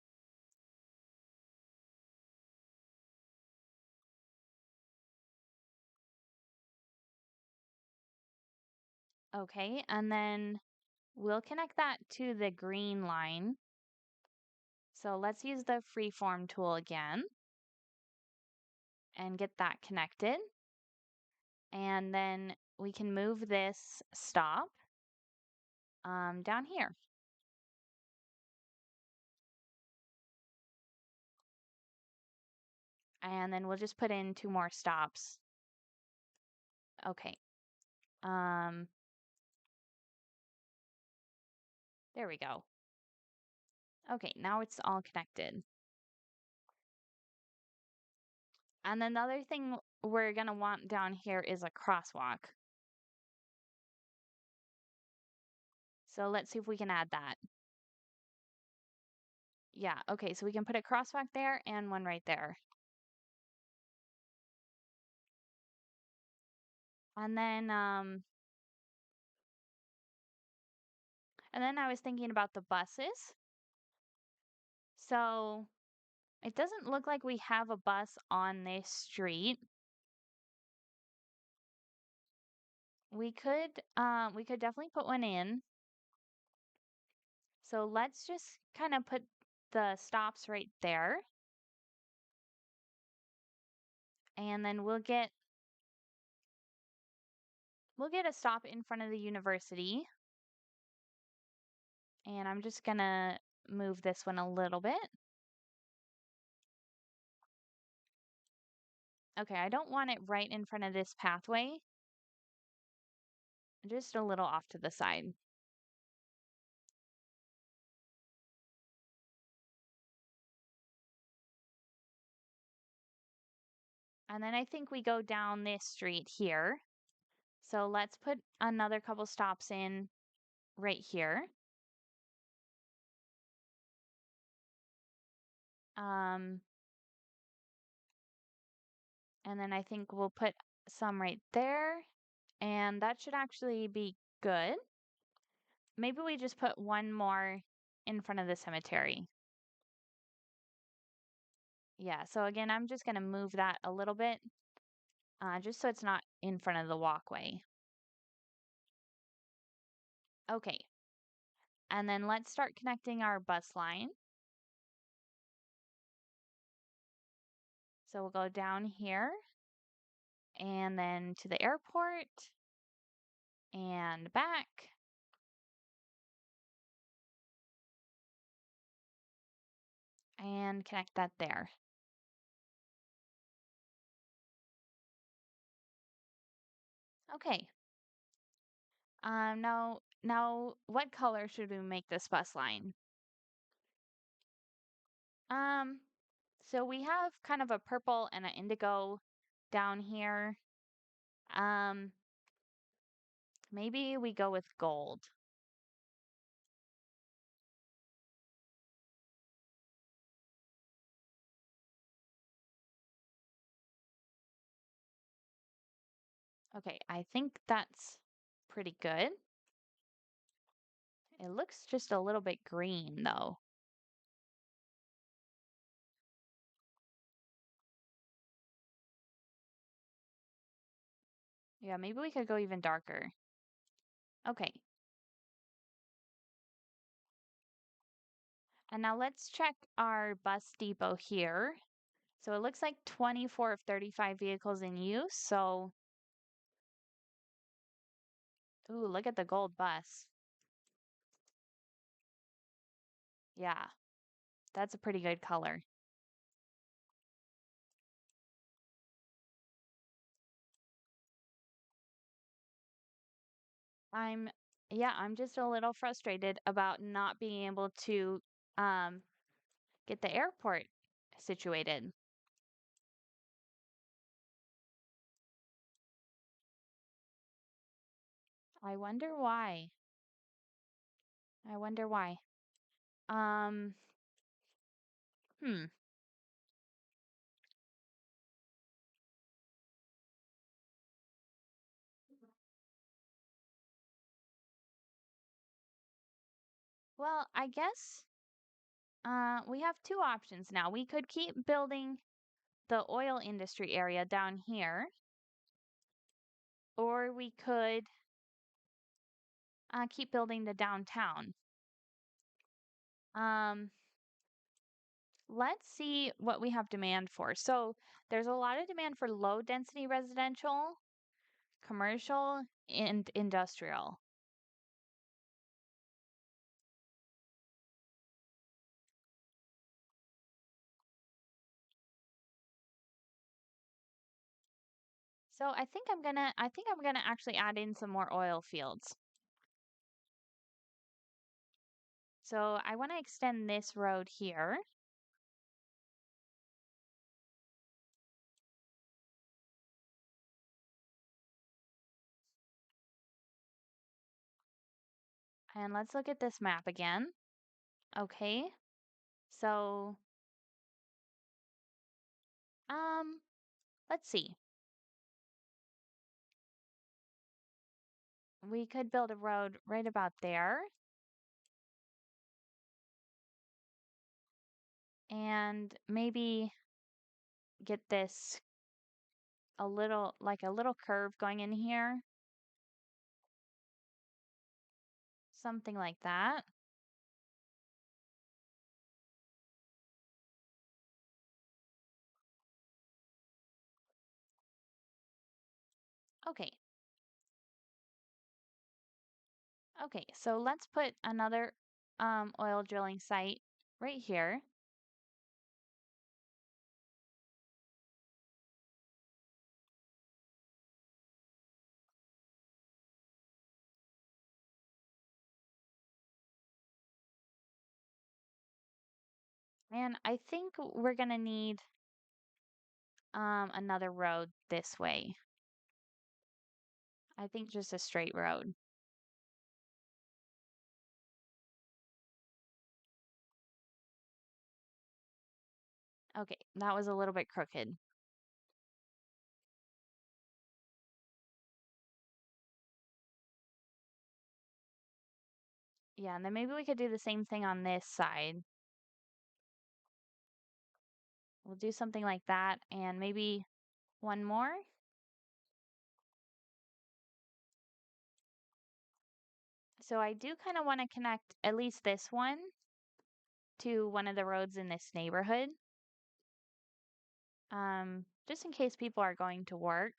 Speaker 1: Okay, and then we'll connect that to the green line. So let's use the freeform tool again and get that connected. And then we can move this stop down here. And then we'll just put in two more stops. Okay. Um, there we go. Okay, now it's all connected. And then the other thing we're gonna want down here is a crosswalk. So let's see if we can add that. Yeah, okay, so we can put a crosswalk there and one right there. And then I was thinking about the buses. So it doesn't look like we have a bus on this street. We could definitely put one in. So let's just kind of put the stops right there. And then we'll get a stop in front of the university. And I'm just gonna move this one a little bit. Okay, I don't want it right in front of this pathway. Just a little off to the side. And then I think we go down this street here. So let's put another couple stops in right here. Um, and then I think we'll put some right there. And that should actually be good. Maybe we just put one more in front of the cemetery. Yeah, so again, I'm just going to move that a little bit, just so it's not in front of the walkway. Okay, and then let's start connecting our bus line. So we'll go down here and then to the airport and back. And connect that there. Okay. Now, what color should we make this bus line? Um, so we have kind of a purple and an indigo down here. Um, maybe we go with gold. Okay, I think that's pretty good. It looks just a little bit green though. Yeah, maybe we could go even darker. Okay. And now let's check our bus depot here. So it looks like 24 of 35 vehicles in use. So, ooh, look at the gold bus. Yeah, that's a pretty good color. I'm, yeah, I'm just a little frustrated about not being able to um, get the airport situated. I wonder why. I wonder why. Um, hmm. Well, I guess we have two options now. We could keep building the oil industry area down here, or we could keep building the downtown. Um, let's see what we have demand for. So there's a lot of demand for low density residential, commercial, and industrial. So I think I'm gonna actually add in some more oil fields. So I want to extend this road here. And let's look at this map again. Okay. So, um, let's see. We could build a road right about there. And maybe get this like a little curve going in here. Something like that. Okay. Okay, so let's put another oil drilling site right here. And I think we're gonna need another road this way. I think just a straight road. Okay, that was a little bit crooked. Yeah, and then maybe we could do the same thing on this side. We'll do something like that and maybe one more. So I do kind of want to connect at least this one to one of the roads in this neighborhood. Just in case people are going to work.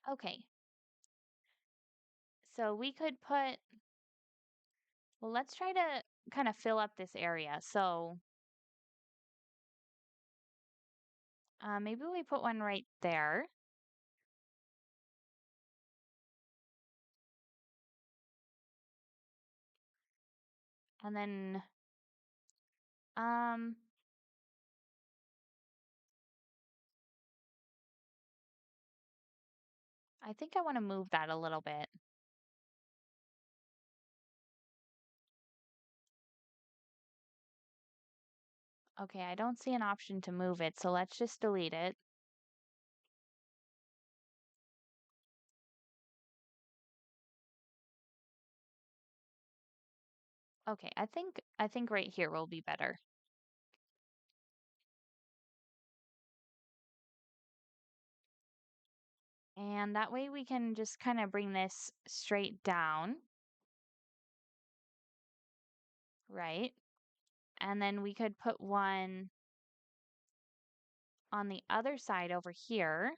Speaker 1: Okay, so we could put, well, let's try to kind of fill up this area. So maybe we put one right there. And then, um, I think I want to move that a little bit. Okay, I don't see an option to move it, so let's just delete it. Okay, I think right here will be better. And that way we can just kind of bring this straight down, right? And then we could put one on the other side over here,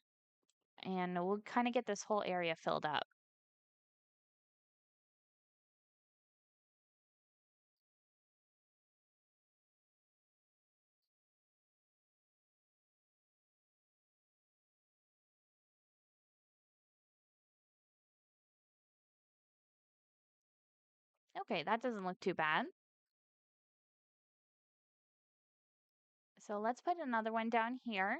Speaker 1: and we'll kind of get this whole area filled up. Okay, that doesn't look too bad. So let's put another one down here.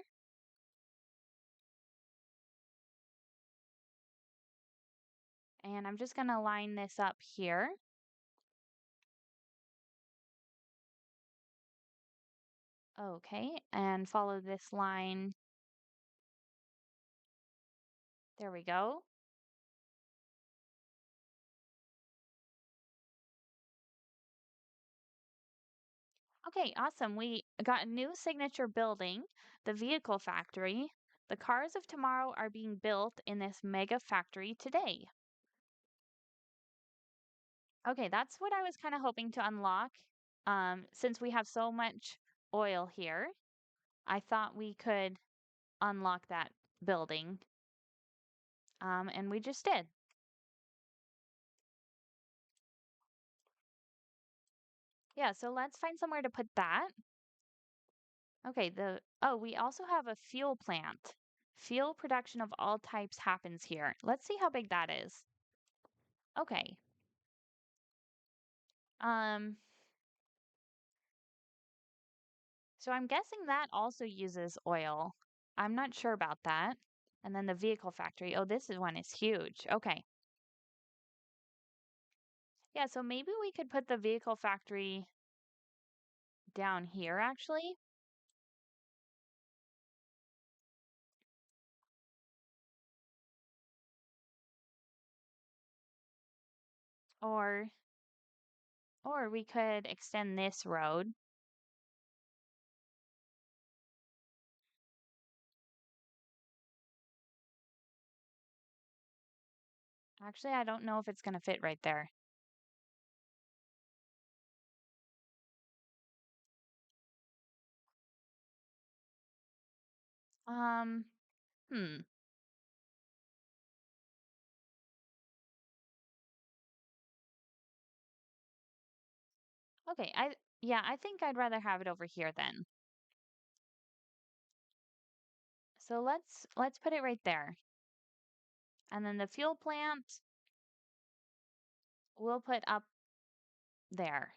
Speaker 1: And I'm just going to line this up here. Okay, and follow this line. There we go. Okay, awesome. We got a new signature building, the vehicle factory. The cars of tomorrow are being built in this mega factory today. Okay, that's what I was kind of hoping to unlock. Since we have so much oil here, I thought we could unlock that building. And we just did. Yeah, so let's find somewhere to put that. Okay, we also have a fuel plant. Fuel production of all types happens here. Let's see how big that is. Okay. Um, so I'm guessing that also uses oil. I'm not sure about that. And then the vehicle factory. Oh, one is huge. Okay. Yeah, so maybe we could put the vehicle factory down here actually. Or or we could extend this road. Actually, I don't know if it's going to fit right there. Um, hmm. Okay, yeah, I think I'd rather have it over here then. So let's put it right there. And then the fuel plant we'll put up there.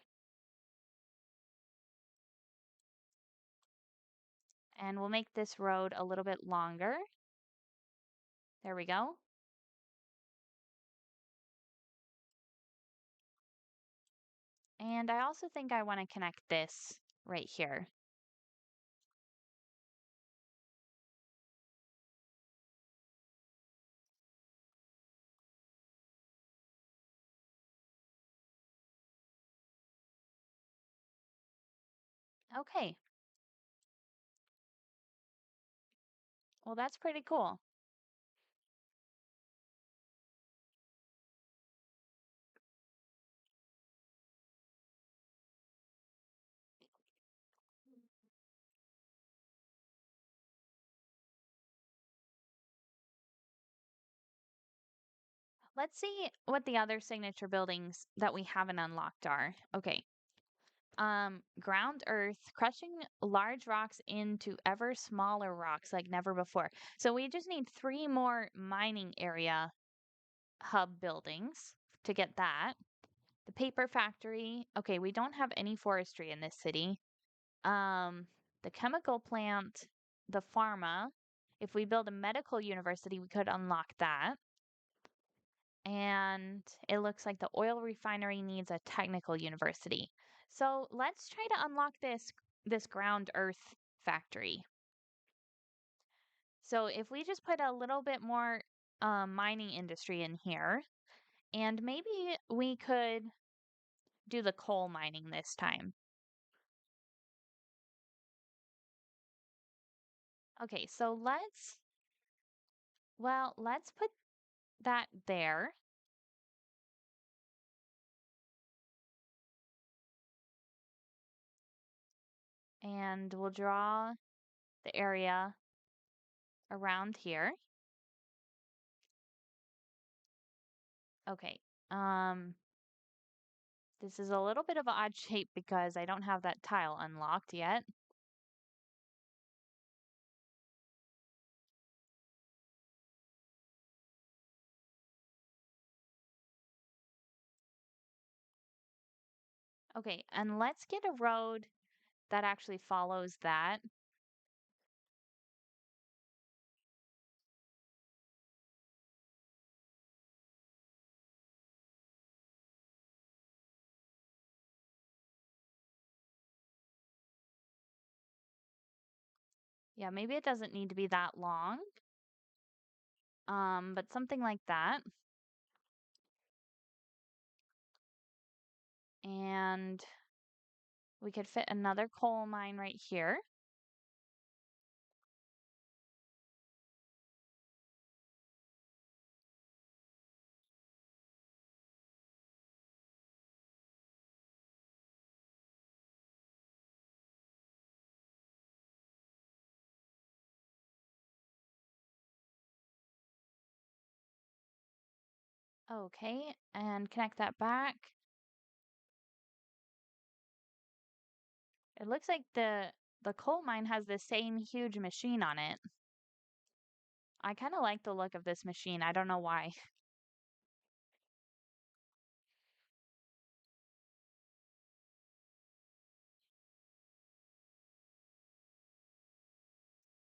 Speaker 1: And we'll make this road a little bit longer. There we go. And I also think I want to connect this right here. Okay, well, that's pretty cool. Let's see what the other signature buildings that we haven't unlocked are. Okay. Ground earth, crushing large rocks into ever smaller rocks like never before. So we just need three more mining area hub buildings to get that. The paper factory. Okay, we don't have any forestry in this city. Um, the chemical plant, the pharma. If we build a medical university, we could unlock that. And it looks like the oil refinery needs a technical university. So let's try to unlock this ground earth factory. So if we just put a little bit more mining industry in here, and maybe we could do the coal mining this time. Okay, so let's put that there. And we'll draw the area around here. Okay. Um, this is a little bit of an odd shape because I don't have that tile unlocked yet. Okay, and let's get a road that actually follows that. Yeah, maybe it doesn't need to be that long. But something like that. And we could fit another coal mine right here. Okay, and connect that back. It looks like the coal mine has the same huge machine on it. I kind of like the look of this machine. I don't know why.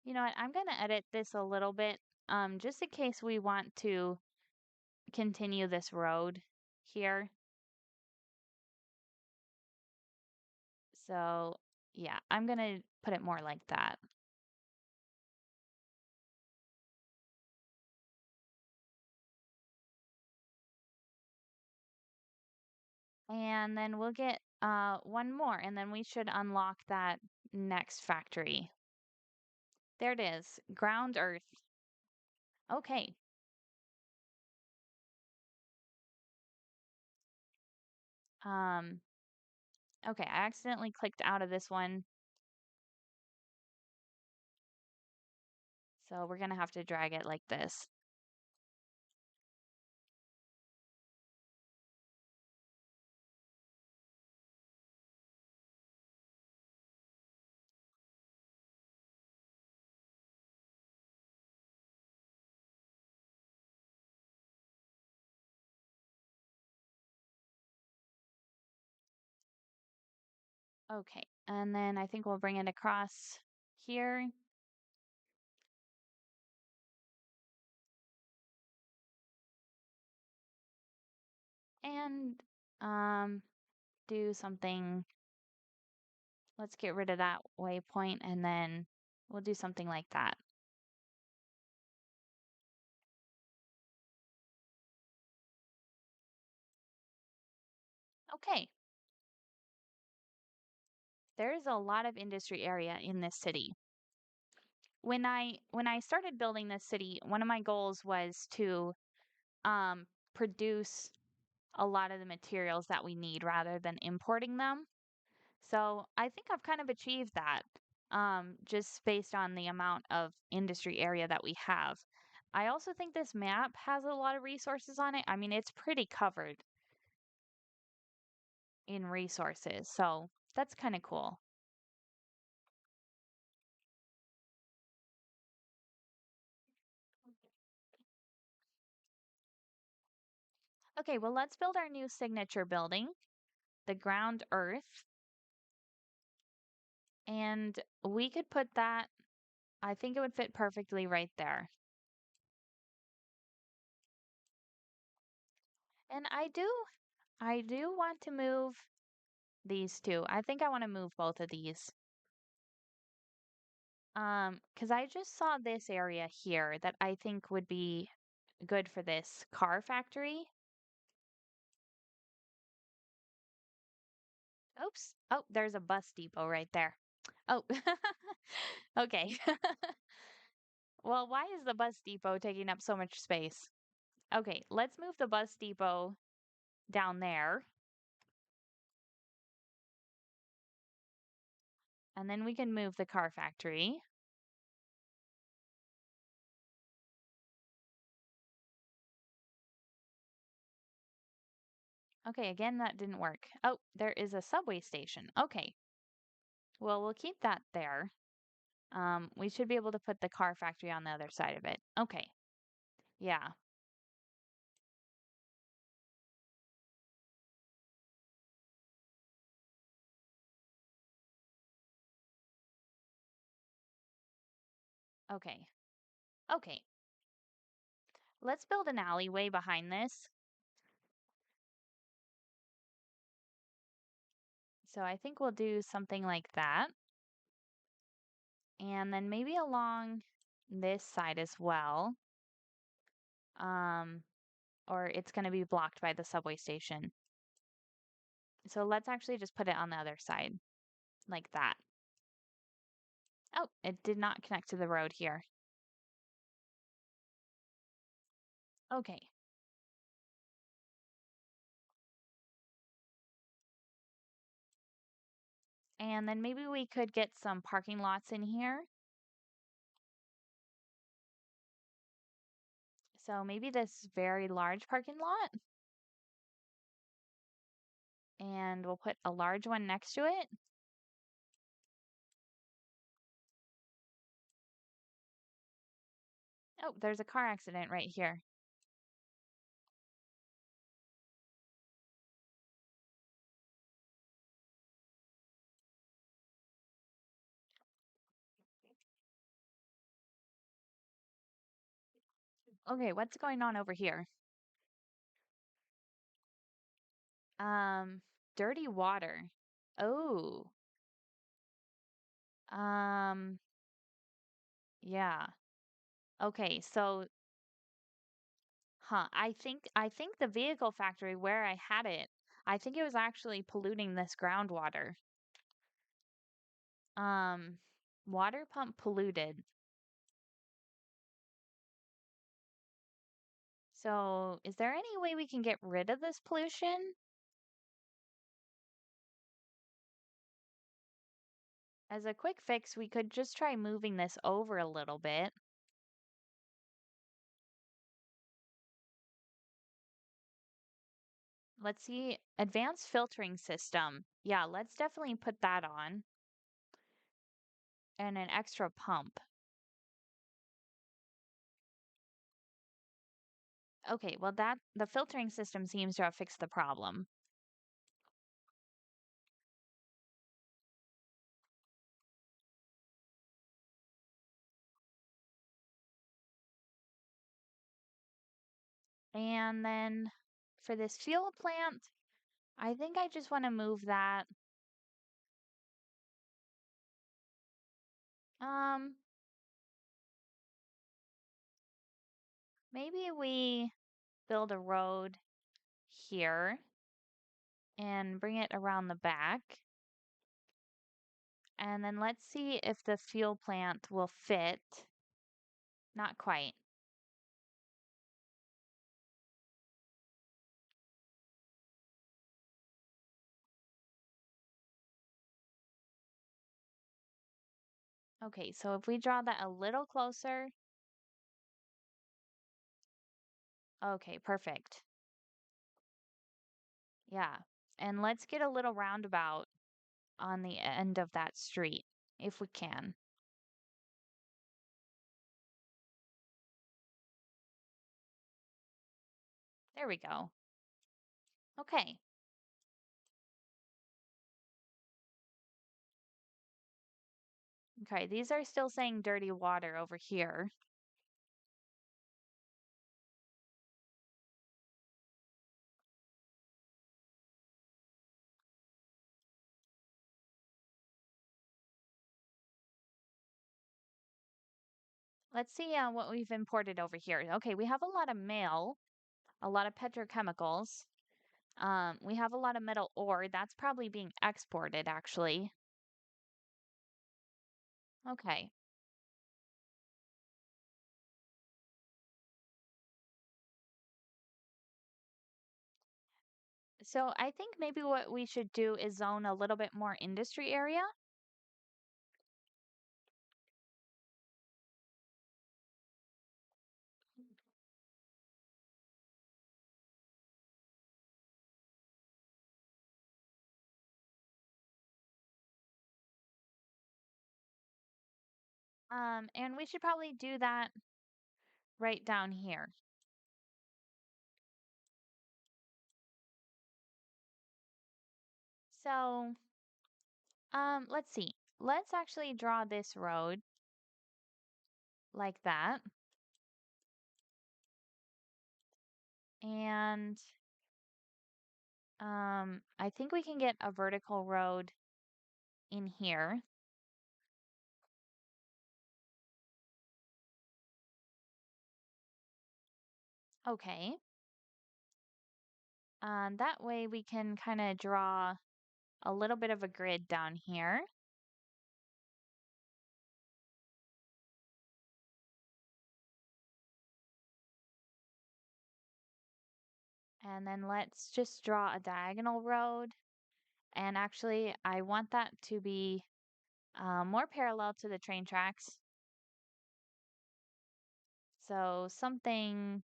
Speaker 1: You know what? I'm going to edit this a little bit, just in case we want to continue this road here. So, yeah, I'm going to put it more like that. And then we'll get one more, and then we should unlock that next factory. There it is, ground earth. Okay. Um, okay, I accidentally clicked out of this one. So we're going to have to drag it like this. Okay, and then I think we'll bring it across here and um, do something. Let's get rid of that waypoint and then we'll do something like that. Okay, there's a lot of industry area in this city. When I started building this city, one of my goals was to um, produce a lot of the materials that we need rather than importing them. So I think I've kind of achieved that, just based on the amount of industry area that we have. I also think this map has a lot of resources on it. I mean, it's pretty covered in resources, so that's kind of cool. Okay, well, let's build our new signature building, the ground earth, and we could put that, I think it would fit perfectly right there. And I do want to move these two. I think I want to move both of these. Because I just saw this area here that I think would be good for this car factory. Oops. Oh, there's a bus depot right there. Oh, okay. Well, why is the bus depot taking up so much space? Okay, let's move the bus depot down there, and then we can move the car factory. Okay, again, that didn't work. Oh, there is a subway station. Okay, well, we'll keep that there. We should be able to put the car factory on the other side of it. Okay, yeah. Okay, okay. Let's build an alleyway behind this. So I think we'll do something like that. And then maybe along this side as well. Um, or it's going to be blocked by the subway station. So let's actually just put it on the other side, like that. Oh, it did not connect to the road here. Okay. And then maybe we could get some parking lots in here. So maybe this very large parking lot. And we'll put a large one next to it. Oh, there's a car accident right here. Okay, what's going on over here? Um, dirty water. Oh, um, yeah. Okay, so, I think the vehicle factory where I had it, I think it was actually polluting this groundwater. Um, water pump polluted. So, is there any way we can get rid of this pollution? As a quick fix, we could just try moving this over a little bit. Let's see, advanced filtering system. Yeah, let's definitely put that on. And an extra pump. Okay, well that the filtering system seems to have fixed the problem. And then for this fuel plant, I think I just want to move that. Um, Maybe we build a road here and bring it around the back. And then let's see if the fuel plant will fit. Not quite. Okay, so if we draw that a little closer, okay, perfect. Yeah. And let's get a little roundabout on the end of that street if we can. There we go. Okay. Okay, these are still saying dirty water over here. Let's see what we've imported over here. Okay, we have a lot of mail, a lot of petrochemicals. We have a lot of metal ore. That's probably being exported, actually. Okay. So I think maybe what we should do is zone a little bit more industry area. And we should probably do that right down here. So, let's see. Let's actually draw this road like that. And I think we can get a vertical road in here. Okay. That way we can kind of draw a little bit of a grid down here. And then let's just draw a diagonal road. And actually, I want that to be more parallel to the train tracks. So something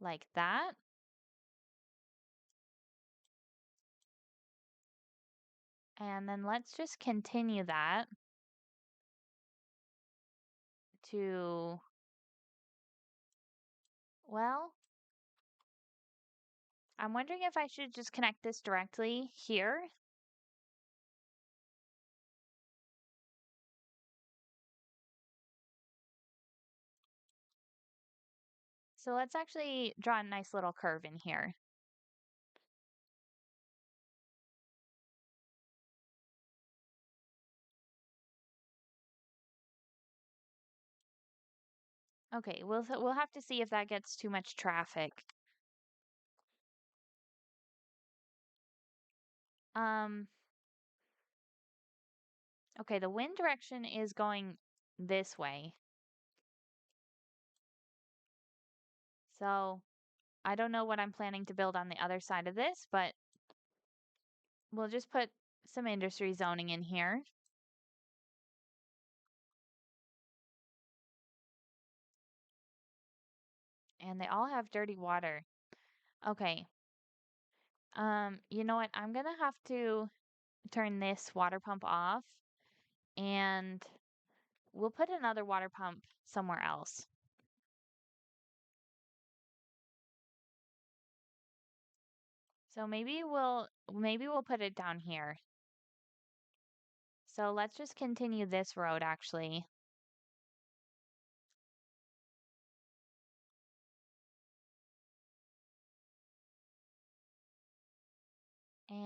Speaker 1: like that. And then let's just continue that to, well, I'm wondering if I should just connect this directly here. So let's actually draw a nice little curve in here. Okay, we'll have to see if that gets too much traffic. Um, okay, the wind direction is going this way. So I don't know what I'm planning to build on the other side of this, but we'll just put some industry zoning in here. And they all have dirty water. Okay. You know what? I'm gonna have to turn this water pump off and we'll put another water pump somewhere else. So maybe we'll put it down here. So let's just continue this road actually.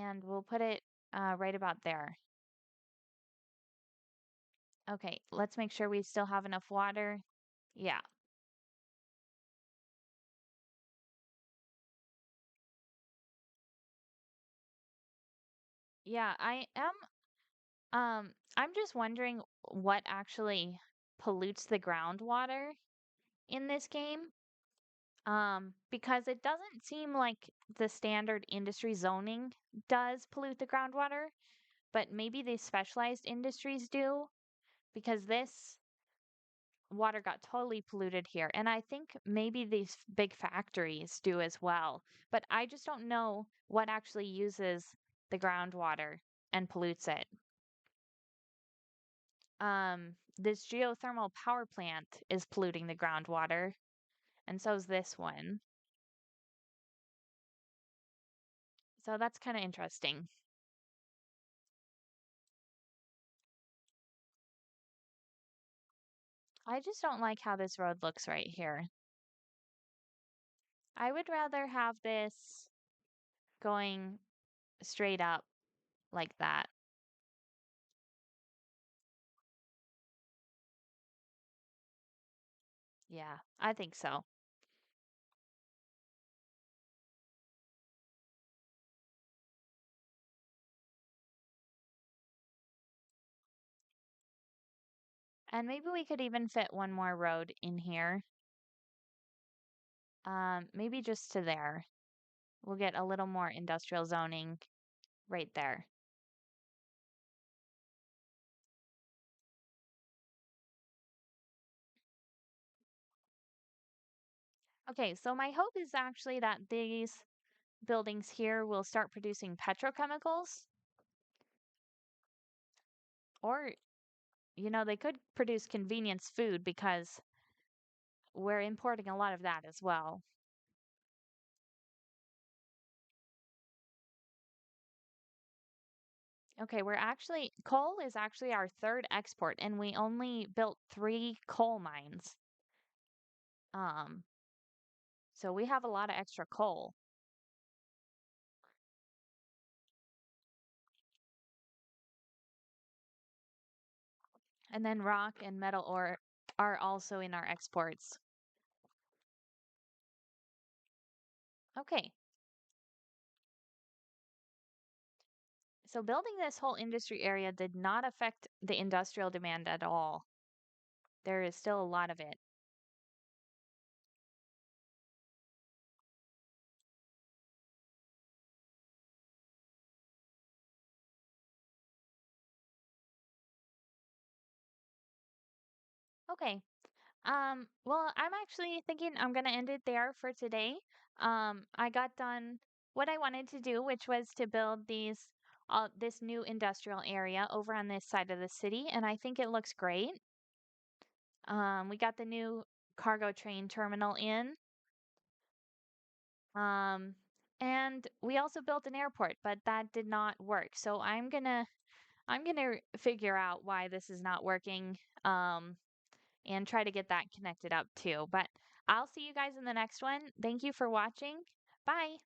Speaker 1: And we'll put it right about there. Okay, let's make sure we still have enough water. Yeah. Yeah, I'm just wondering what actually pollutes the groundwater in this game. Because it doesn't seem like the standard industry zoning does pollute the groundwater, but maybe the specialized industries do, because this water got totally polluted here. And I think maybe these big factories do as well. But I just don't know what actually uses the groundwater and pollutes it. This geothermal power plant is polluting the groundwater, and so is this one. So that's kind of interesting. I just don't like how this road looks right here. I would rather have this going straight up like that. Yeah, I think so. And maybe we could even fit one more road in here. Maybe just to there. We'll get a little more industrial zoning right there. Okay, so my hope is actually that these buildings here will start producing petrochemicals, or, they could produce convenience food because we're importing a lot of that as well. Okay, coal is actually our third export, and we only built 3 coal mines. Um, so we have a lot of extra coal. And then rock and metal ore are also in our exports. Okay, so building this whole industry area did not affect the industrial demand at all. There is still a lot of it. Okay. Well, I'm actually thinking I'm gonna end it there for today. I got done what I wanted to do, which was to build this new industrial area over on this side of the city, and I think it looks great. We got the new cargo train terminal in. Um, and we also built an airport, but that did not work. So I'm gonna figure out why this is not working. And try to get that connected up too. But I'll see you guys in the next one. Thank you for watching. Bye.